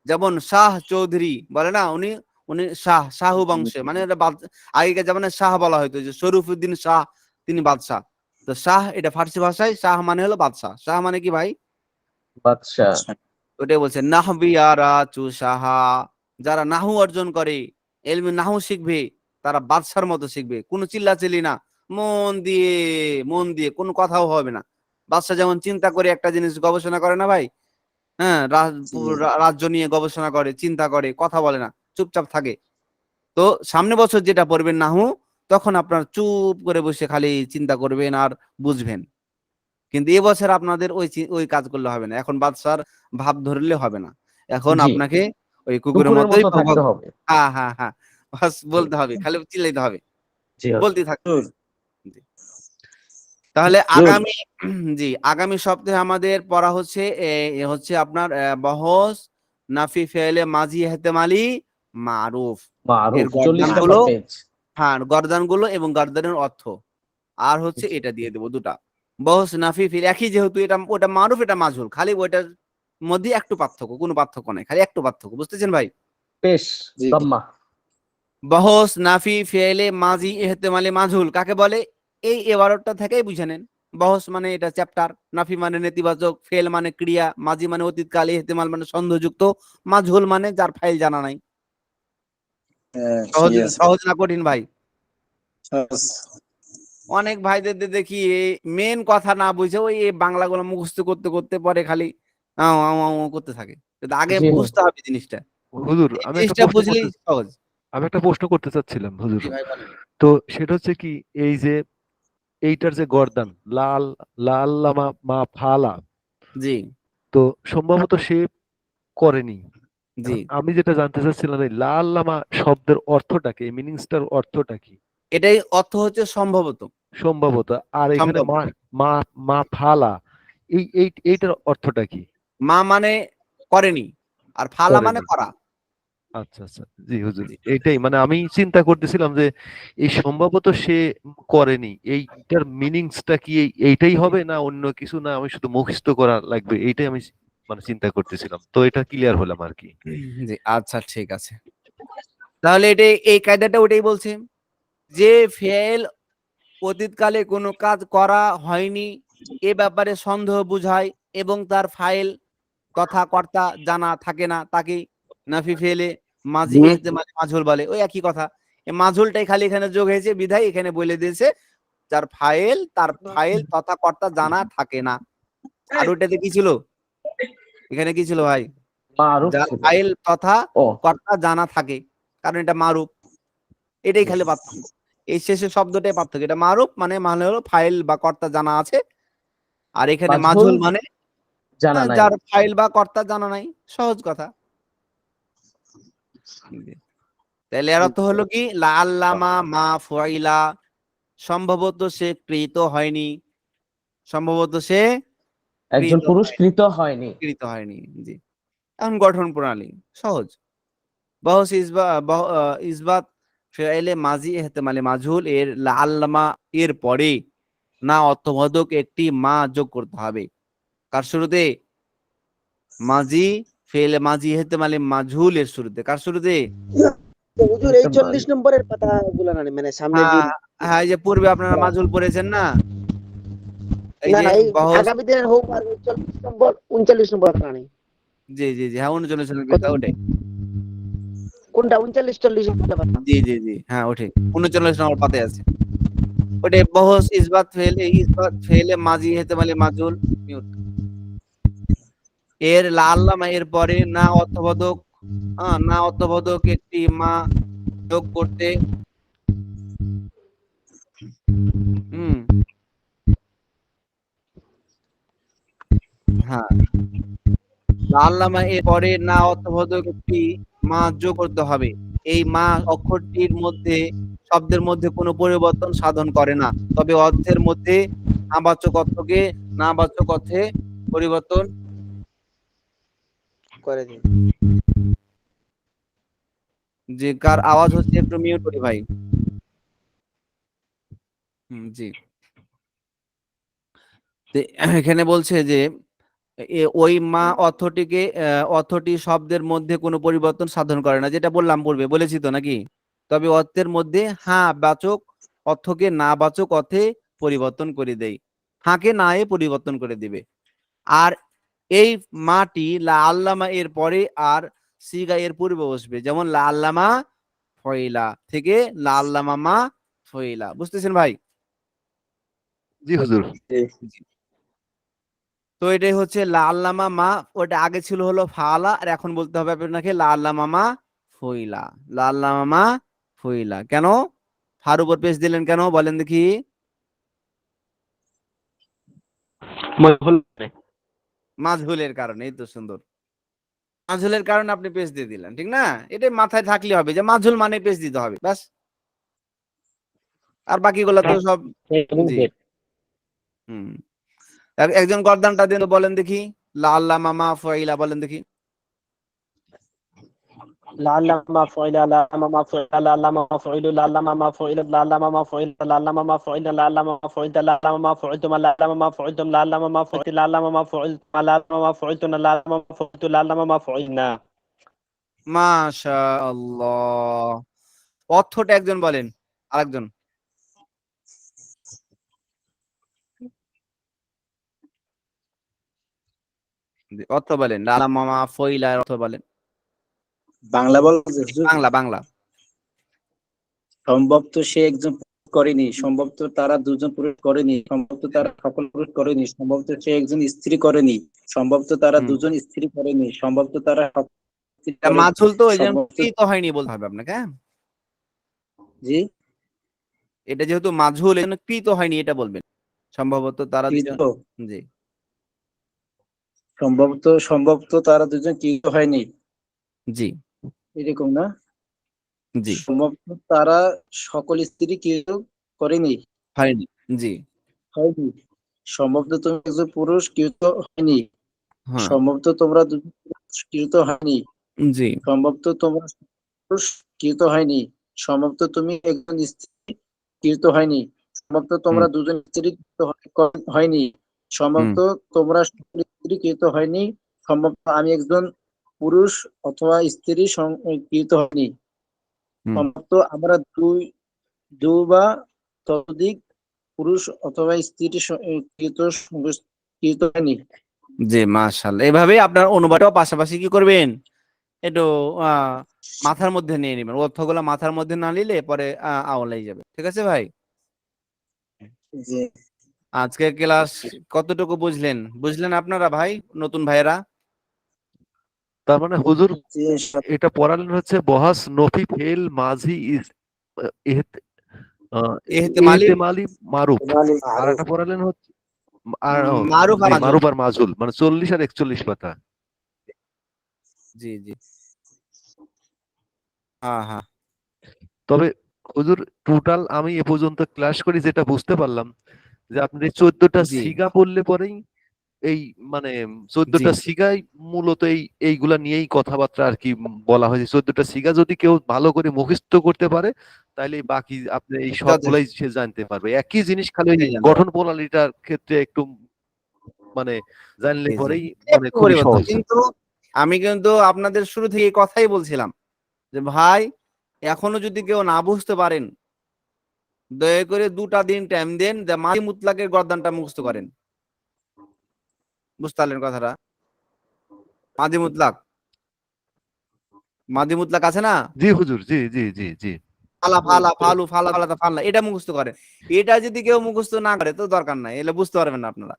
যেমন শাহ চৌধুরী বলে না, উনি উনি শাহ, শাহু বংশে, মানে আগেকার জামানায় শাহ বলা হয়তো, যে শরীফুদ্দিন শাহ তিনি বাদশাহ। তো শাহ এটা ফার্সি ভাষায় শাহ মানে হলো বাদশাহ। শাহ মানে কি ভাই? বাদশা। ওটাই বলছে নাহবিয়ারা চুসাহা। যারা নাহু অর্জন করে, এলমে নাহু শিখবে, তারা বাদশার মতো শিখবে। কোনো চিল্লাচিল্লি না, মন দিয়ে, মন দিয়ে, কোনো কথাও হবে না। বাদশা যেমন চিন্তা করে একটা জিনিস গবেষণা করে না ভাই? হ্যাঁ, রাজ্য নিয়ে গবেষণা করে, চিন্তা করে, কথা বলে না, চুপচাপ থাকে। তো সামনে বছর যেটা পড়বেন নাহু, তখন আপনার চুপ করে বসে খালি চিন্তা করবেন আর বুঝবেন। কিন্তু এবছর আপনাদের ওই কাজ করলে হবে না। এখন বাদশার ভাব ধরলে হবে না। এখন জি আপনাকে ওই কুকুরের কুকুরের মতোই মতো ভক ভক। থাকতে হবে। হ্যাঁ হ্যাঁ হ্যাঁ, বাস জি বলতে হবে, খালি চিল্লাইতে হবে, জি হযরত। বলতে থাকতে হবে। জি। তাহলে হুজুর আগামী জি আগামী সপ্তাহে আমাদের পড়া হচ্ছে হচ্ছে আপনার বহস নাফি ফেলে মাজি এহতেমালি মারুফ, এর মারুফ 40 গর্দান নাম্বার গুলো। পেজ। হ্যাঁ, গর্দান গুলো এবং গর্দানের অর্থ। আর হচ্ছে জি এটা দিয়ে দেবো দুটা। বহস নাফি ফিল একই, যেহেতু এটা ওটা মারুফ এটা মাজহুল, খালি ওইটার মধ্যে একটু পার্থক্য, কোনো পার্থক্য নাই, খালি একটু পার্থক্য, বুঝতেছেন ভাই? পেশ জি দম্মা। বহস নাফি ফেলে মাজি এহতেমালি মাজহুল কাকে বলে? এই এবারটা থেকেই বুঝে নেন। বহস মানে এটা চ্যাপ্টার, নাফি মানে নেতিবাচক, ফেল মানে ক্রিয়া, মাজি মানে অতীতকাল, এহতেমাল মানে সন্দেহযুক্ত, মাজহুল মানে যার ফাইল জানা নাই। হ্যাঁ সহজ, ঠিক আছে সহজ না কঠিন ভাই? সহজ। অনেক ভাইদের দেখি মেন কথা না বুঝে ওই বাংলাগুলো মুখস্থ করতে করতে পরে খালি আও আও আও করতে থাকে। কিন্তু আগে জি বুঝতে হবে জিনিসটা। হুজুর এই জিনিসটা বুঝলেই সহজ। আমি একটা প্রশ্ন করতে চাচ্ছিলাম হুজুর। জি ভাই বলেন। তো সেটা হচ্ছে কি, এই যে এইটার যে গর্দান লাল, লাল লামা মা ফালা, জি তো সম্ভবত সে করেনি। জি, এখন আমি যেটা জানতে চাচ্ছিলাম, এই লাল লামা শব্দের অর্থটা কি, মিনিংসটার অর্থটা কি? এটাই অর্থ হচ্ছে সম্ভবত। সম্ভবত। আর এখানে সম্ভব। মা মা মা ফালা, এইটার অর্থটা কি? মা মানে করেনি, আর ফালা মানে করেনি। করা। আচ্ছা আচ্ছা, জি হুজুর, জি এইটাই মানে আমি চিন্তা করতেছিলাম যে এই সম্ভবত সে করেনি, এইটার মিনিংসটা কি এইটাই হবে না অন্য কিছু, না আমি শুধু মুখস্থ করা লাগবে, এইটাই আমি মানে চিন্তা করতেছিলাম, তো এটা ক্লিয়ার হলাম আর কি। জি, আচ্ছা ঠিক আছে। তাহলে এটাই, এই কায়দাটা ওটাই বলছে যে ফেল অতীতকালে কোনো কাজ করা হয়নি এ ব্যাপারে সন্দেহ বুঝায় এবং তার ফাইল তথা কর্তা জানা থাকে না, তাকে নাফি ফেলে মাঝি এহতেমালি মাজহুল বলে। ওই একই কথা। এই মাজহুলটাই খালি এখানে যোগ হয়েছে বিধায় এখানে বলে দিয়েছে যার ফাইল, তার ফাইল তথা কর্তা জানা থাকে না। আর ওইটাতে কি ছিল? এখানে কি ছিল ভাই? মারুফ যার ছিল। ফাইল তথা ও কর্তা জানা থাকে, কারণ এটা মারুফ। এটাই খালি পার্থক্য। এই শেষের শব্দটাই পার্থক্য। এটা মারুফ মানে মানে হলো ফাইল বা কর্তা জানা আছে, আর এখানে মাজহুল মাজহুল মানে জানা নাই। যার ফাইল বা কর্তা জানা নাই। সহজ কথা। তাহলে এর অর্থ হলো কি? লাআল্লামা মা ফুইলা, সম্ভবত সে কৃত হয়নি, সম্ভবত সে একজন কৃত পুরুষ হয়নি, কৃত হয়নি। কৃত হয়নি। জি, এখন গঠন প্রণালী সহজ। বহস ইসবাত ফেলে মাজি এহতেমালে মাজহুল এর লাআল্লামা এর পরে না অর্থবোধক একটি মা যোগ করতে হবে। কার শুরুতে? মাজি ফেলে মাজি এহতেমালে মাজহুল এর শুরুতে। কার শুরুতে? তো হুজুর এই 40 নম্বরের পাতাগুলো না মানে সামনে যে হ্যাঁ হ্যাঁ, এই যে পূর্বে আপনারা মাজহুল পড়েছেন না, এই না যে না এই বহস। আগামী দিনের হোক আর 40 নম্বর 39 নম্বর পাতা নেই। জি জি জি, হ্যাঁ 39 নম্বর কত পাতা ওটাই। কোনটা 39 40 নম্বর পাতা? জি জি জি, হ্যাঁ ওটাই 39 নম্বর পাতায় আছে ওটাই। বহস ইসবাত ফেলে মাজি এহতেমালে মাজহুল মিউট এর লাআল্লামা এর পরে না অর্থবোধক না অর্থবোধক একটি মা যোগ করতে। হুম, হ্যাঁ, লাআল্লামা এর পরে না অর্থবোধক একটি মা যোগ করতে হবে। এই মা অক্ষরটির মধ্যে শব্দের মধ্যে কোনো পরিবর্তন সাধন করে না, তবে অর্থের মধ্যে নাবাচক অর্থকে নাবাচক অর্থে পরিবর্তন করে দিন। যে কার আওয়াজ হচ্ছে একটু মিউট করি ভাই। জি, তো এখানে বলছে যে ওই মা অর্থটি শব্দের মধ্যে কোনো পরিবর্তন সাধন করে না, যেটা বললাম পূর্বে, বলেছি তো নাকি? তবে অর্থের মধ্যে হ্যাঁ বাচক অর্থকে না বাচক অর্থে পরিবর্তন করে দেয়, হাঁকে না এ পরিবর্তন করে দিবে। আর এই মাটি লা আল্লামা এর পরে আর সিগা এর পূর্বে বসবে, যেমন লা আল্লামা ফয়লা থেকে লা আল্লামা মা ফয়লা। বুঝতেছেন ভাই? জি হুজুর। জি। তো এটাই হচ্ছে লা আল্লামা মা, ওটা আগে ছিল হলো ফালা, আর এখন বলতে হবে আপনাকে লা আল্লামা মা ফইলা। লা আল্লামা মা ফইলা। কেন ফার উপর পেশ দিলেন কেন বলেন দেখি? মাজহুলের কারণে। এই তো সুন্দর, মাজহুলের কারণে আপনি পেশ দিয়ে দিলেন, ঠিক না? এটা মাথায় থাকলে হবে যে মাজহুল মানে পেশ দিতে হবে, ব্যাস। আর বাকিগুলো তো সব জি। হুম, একজন গর্দানটা দিন তো, বলেন দেখি লা আল্লামা মা ফইলা, বলেন দেখি। لعلما فعل لعلما فعل لعلما فعل لعلما فعل لعلما فعل لعلما فعل لعلما فعلت لعلما فعلتم لعلما فعلتم لعلما فعلت لعلما فعلت لعلما فعلتم لعلما فعلت لعلما فعلنا। মাশাআল্লাহ। অর্থটা একজন বলেন, আরেকজন। অর্থ বলেন, লালামামা ফইলার অর্থ বলেন। বাংলা বলছে হুজুর? বাংলা বাংলা। সম্ভব তো সে একজন পুরুষ করেনি, সম্ভব তো তারা দুজন পুরুষ করেনি, সম্ভব তো তারা সকল পুরুষ করেনি, সম্ভব তো সে একজন স্ত্রী করেনি, সম্ভব তো তারা হুম, দুজন স্ত্রী করেনি, সম্ভব তো তারা সকল স্ত্রী এটা করেনি, মাঝুল তো এই জন্য সম্ভব তো কৃত হয়নি বলতে হবে আপনাকে, হ্যাঁ? জি এটা যেহেতু মাঝুল এই জন্য কৃত হয়নি এটা বলবেন। সম্ভবত তারা কৃত, দুজন। জি সম্ভব তো তারা দুজন কি হয়নি, জি এরকম না? জি, সম্ভব তো তারা সকল স্ত্রী কি করেনি, হয়নি। জি, হয়নি, সম্ভব তো তুমি একজন পুরুষ কেউ তো হয়নি, হ্যাঁ, সম্ভব তো তোমরা দুজন পুরুষ কেউ তো হয়নি, জি, সম্ভব তো তোমরা পুরুষ কেউ তো হয়নি, সম্ভব তো তুমি একজন স্ত্রী কেউ তো হয়নি, সম্ভব তো হুম তোমরা দুজন স্ত্রী কেউ তো হয়নি, সম্ভব হুম তো তোমরা সকল স্ত্রী কেউ তো হয়নি, সম্ভব তো আমি একজন পুরুষ অথবা স্ত্রী কেউ তো হয়নি, হুম। সম্ভব তো আমরা দু বা ততোধিক পুরুষ অথবা স্ত্রী কেউ তো কেউ তো হয়নি। জি, মাশাআল্লাহ। এভাবে আপনার অনুবাদটাও পাশাপাশি কি করবেন, একটু মাথার মধ্যে নিয়ে নেবেন। অর্থগুলো মাথার মধ্যে না নিলে পরে আওলাই যাবে। ঠিক আছে ভাই? যে আজকের ক্লাস কতটুকু বুঝলেন? বুঝলেন আপনারা ভাই, নতুন ভাইয়েরা? তার মানে হুজুর যে এটা পড়ালেন হচ্ছে বহাস নফি ফেল মাঝি এহতে- এহতেমালি এহতেমালি মারুফ, আর আরো একটা পড়ালেন হচ্ছে আর মারুফ আর জি মাজহুল। মারুফ আর মাজহুল, মানে 40 আর 41 পাতা। জি জি, হ্যাঁ হ্যাঁ, তবে হুজুর টোটাল আমি এ পর্যন্ত ক্লাস করি যেটা বুঝতে পারলাম যে আপনি 14টা জি সিগা পড়লে পরেই এই মানে 14টা সিগাই মূলত এইগুলা নিয়েই কথাবার্তা আর কি বলা হয়েছে। 14টা সিগা যদি কেউ ভালো করে মুখস্থ করতে পারে তাহলে বাকি আপনি এই সবগুলাই সে জানতে পারবে। একই জিনিস, খালি ওই গঠন প্রণালীটার ক্ষেত্রে একটু মানে জানলে পরেই মানে খুবই সহজ। কিন্তু আমি কিন্তু আপনাদের শুরু থেকে এই কথাই বলছিলাম যে ভাই এখনো যদি কেউ না বুঝতে পারেন দয়া করে 2টা দিন টাইম দেন, যে মাদি মুতলাকের গর্দানটা মুখস্থ করেন। বুঝতে পারলেন কথাটা? মাদি মুতলাক, মাদি মুতলাক আছে না, জি হুজুর, জি জি জি জি। ফালা ফালা ফালু ফালা ফালা ফালা, এটা মুখস্থ করেন। এটা যদি কেউ মুখস্থ না করে তো দরকার নাই, এলে বুঝতে পারবেন না আপনারা।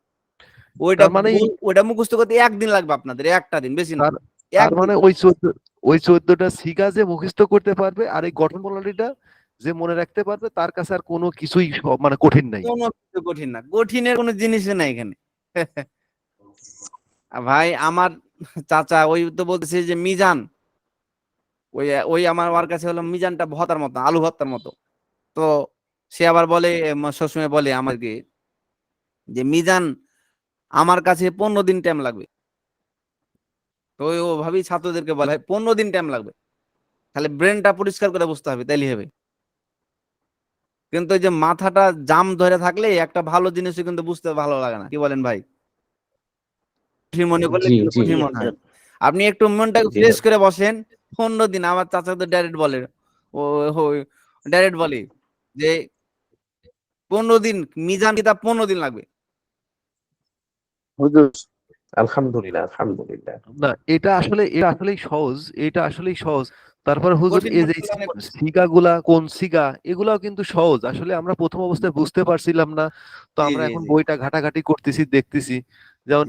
ওইটা তার মানে ওইটা মুখস্থ করতে 1 দিন লাগবে আপনাদের, একটা দিন, বেশি না। তার মানে ওই 14টা সিগা যে মুখস্থ করতে পারবে আর এই গঠন প্রণালীটা যে মনে রাখতে পারবে তার কাছে আর কোনো কিছুই মানে কঠিন নাই। কোনো কিছু কঠিন না, কঠিনের কোনো জিনিসই নাই এখানে। ভাই আমার চাচা ওই তো বলতেছে যে মিজান, ওই ওই আমার ওর কাছে হলো মিজানটা ভর্তার মতো, আলু ভর্তার মতো। তো সে আবার বলে, সবসময় বলে আমাকে যে মিজান আমার কাছে 15 দিন টাইম লাগবে। তো ও ভাবি ছাত্রদেরকে বলে 15 দিন টাইম লাগবে, তাহলে ব্রেনটা পরিষ্কার করে বুঝতে হবে, তাইলে হবে। কিন্তু ওই যে মাথাটা জাম ধরে থাকলে একটা ভালো জিনিসও কিন্তু বুঝতে ভালো লাগে না। কি বলেন ভাই? কঠিন মনে করলে কঠিন মনে হয়। আপনি একটু মনটাকে ফ্রেশ করে বসেন, 15 দিন। আমার চাচা তো ডাইরেক্ট বলে, ও ডাইরেক্ট বলে যে 15 দিন, মিজান কিতাব 15 দিন লাগবে। হুজুর আলহামদুলিল্লাহ, আলহামদুলিল্লাহ। না, এটা আসলেই সহজ, এটা আসলেই সহজ। তারপর হুজুর এই যে সিগাগুলা কোন সিগা, এগুলাও কিন্তু সহজ। আসলে আমরা প্রথম অবস্থায় বুঝতে পারছিলাম না, তো আমরা এখন বইটা ঘাটাঘাটি করতেছি, দেখতেছি। যেমন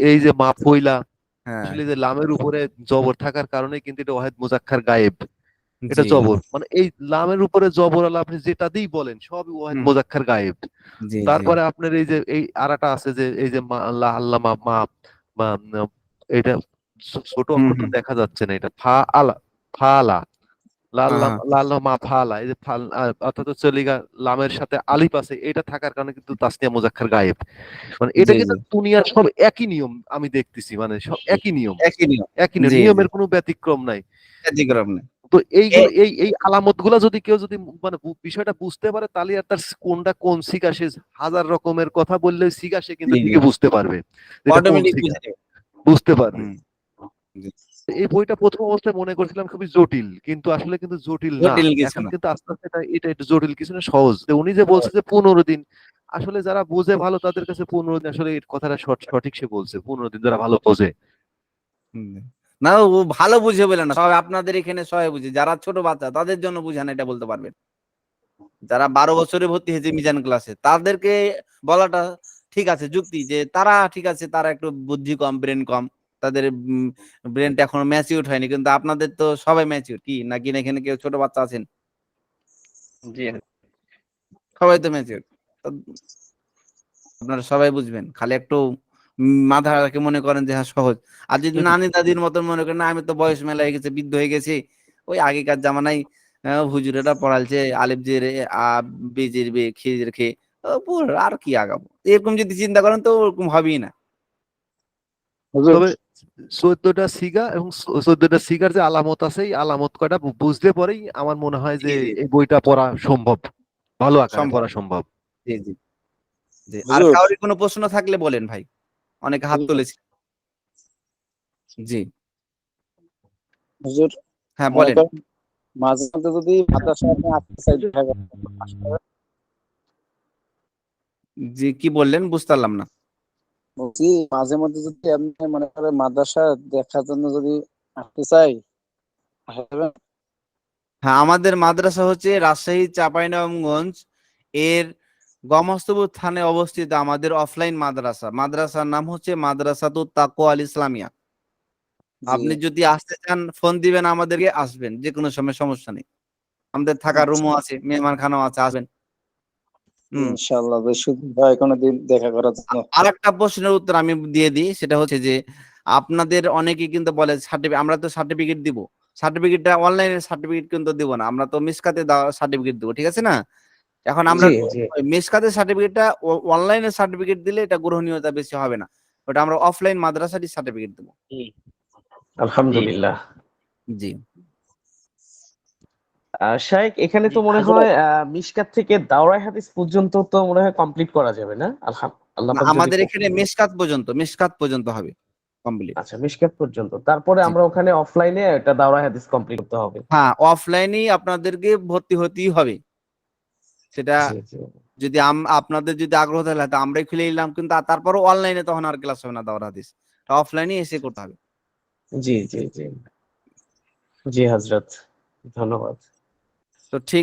এই যে মাফইলা, আসলে যে লামের উপরে জবর থাকার কারণে কিন্তু এটা ওয়াহিদ মুজাক্কার গায়েব, এটা জবর। মানে এই লামের উপরে জবর আলা আপনি যেটা দিয়েই বলেন সবই ওয়াহিদ মুজাক্কার গায়েব। তারপরে আপনার এই যে এই আরাটা আছে যে এই যে আল্লামা মা এটা ছোট অক্ষর তো দেখা যাচ্ছে না, এটা ফা আলা, ফা আলা, লাল্লামা ফালা, এই যে অর্থাৎ চলিগা লামের সাথে আলিফ আছে, এটা থাকার কারণে কিন্তু তাসনিয়া মুজাক্কার গায়েব। মানে এটা কিন্তু দুনিয়ার সব একই নিয়ম আমি দেখতেছি, মানে সব একই নিয়ম, একই নিয়ম, নিয়মের কোনো ব্যতিক্রম নাই। তো এইগুলো এই আলামত গুলা যদি কেউ যদি মানে বিষয়টা বুঝতে পারে তাহলে আর তার কোনটা কোন সিগা, সে 1000 রকমের কথা বললে সিগা সে কিন্তু ঠিকই বুঝতে পারবে, বুঝতে পারবে। এই বইটা প্রথম অবস্থায় মনে করছিলাম খুবই জটিল, কিন্তু আসলে কিন্তু জটিল না। এখন কিন্তু আস্তে আস্তে এটা একটু জটিল কিছু না, সহজ। উনি যে বলছে যে 15 দিন, আসলে যারা বোঝে ভালো তাদের কাছে 15 দিন আসলে এই কথাটা সঠিক সে বলছে, 15 দিন যারা ভালো বোঝে। না, ও ভালো বুঝে বলে না, সব আপনাদের এখানে সবাই বুঝে। যারা ছোট বাচ্চা তাদের জন্য বুঝান, এটা বলতে পারবেন। যারা 12 বছরে ভর্তি হয়েছে মিজান ক্লাসে তাদেরকে বলাটা ঠিক আছে, যুক্তি, যে তারা ঠিক আছে, তারা একটু বুদ্ধি কম, ব্রেন কম, তাদের ব্রেনটা এখনো ম্যাচিউর হয়নি। কিন্তু আপনাদের তো সবাই ম্যাচিউর, কি নাকি না? এখানে কেউ ছোট বাচ্চা আছেন? সবাই তো ম্যাচিউর। আপনারা সবাই বুঝবেন, খালি একটু মাথাকে মনে করেন যে হ্যাঁ সহজ। আর যদি নানি দাদির মতন মনে করেন না, আমি তো বয়স মেলা হয়ে গেছে, বৃদ্ধ হয়ে গেছি, ওই আগেকার জামানায় হুজুরেরা পড়ালছে আলিফ জের আ, বেজের বে, খেজের খে, আর কি আগাবো, এরকম যদি চিন্তা করেন তো ওরকম হবেই না। তবে 14টা সিগা এবং 14টা সিগার যে আলামত আছে, এই আলামত কয়টা বুঝতে পরেই আমার মনে হয় যে এই বইটা পড়া সম্ভব, ভালো আকারে পড়া সম্ভব। জি জি জি। আর কারোর কোনো প্রশ্ন থাকলে বলেন ভাই, অনেকে হাত তুলেছে। জি হুজুর, হ্যাঁ বলেন। মাঝে মধ্যে যদি মাদ্রাসায় আপনি আসতে চাই, জি কি বললেন বুঝতে পারলাম না। বলছি মাঝে মধ্যে যদি আপনি মনে করেন মাদ্রাসা দেখার জন্য যদি আসতে চাই, আসবেন? হ্যাঁ, আমাদের মাদ্রাসা হচ্ছে রাজশাহী চাঁপাইনবাবগঞ্জ এর গমস্তপুর থানে অবস্থিত আমাদের অফলাইন মাদ্রাসা। মাদ্রাসার নাম হচ্ছে মাদ্রাসাতুত তাকওয়া আল ইসলামিয়া। আপনি যদি আসতে চান ফোন দিবেন আমাদেরকে, আসবেন যে কোনো সময়, সমস্যা নেই। আমাদের থাকার রুমও আছে, মেহমানখানাও আছে, আসবেন। ইনশাআল্লাহ সুযোগ হয় কোনোদিন দেখা করার জন্য। আরেকটা প্রশ্নের উত্তর আমি দিয়ে দিই, সেটা হচ্ছে যে আপনাদের অনেকে কিন্তু বলে সার্টিফিকেট, আমরা তো সার্টিফিকেট দিব, সার্টিফিকেটটা অনলাইনে সার্টিফিকেট কিন্তু দিব না, আমরা তো মিসকাতে সার্টিফিকেট দেবো, ঠিক আছে না? এখন আমরা মিসকাতে সার্টিফিকেটটা অনলাইনে সার্টিফিকেট দিলে এটা গ্রহণীয়তা বেশি হবে না। ওটা আমরা অফলাইন মাদ্রাসারই সার্টিফিকেট দেবো। আলহামদুলিল্লাহ। জি শাইখ, এখানে তো মনে হয় মিশকাত থেকে দাওরায়ে হাদিস পর্যন্ত তো মনে হয় কমপ্লিট করা যাবে না? আল্লাহ না, পাক যদি আমাদের এখানে মেশকাত পর্যন্ত হবে কমপ্লিট। আচ্ছা, মিশকাত পর্যন্ত, তারপরে জি আমরা ওখানে অফলাইনে একটা দাওরায়ে হাদিস কমপ্লিট করতে হবে। হ্যাঁ, অফলাইনেই আপনাদেরকে ভর্তি হতেই হবে। সেটা জি জি যদি আপনাদের যদি আগ্রহ থাকে তো আমরাই খুলে নিলাম, কিন্তু তারপরও অনলাইনে তখন আর ক্লাস হবে না দাওরায়ে হাদিস, অফলাইনে এসে করতে হবে। জি জি জি জি হযরত, ধন্যবাদ। তো ঠিক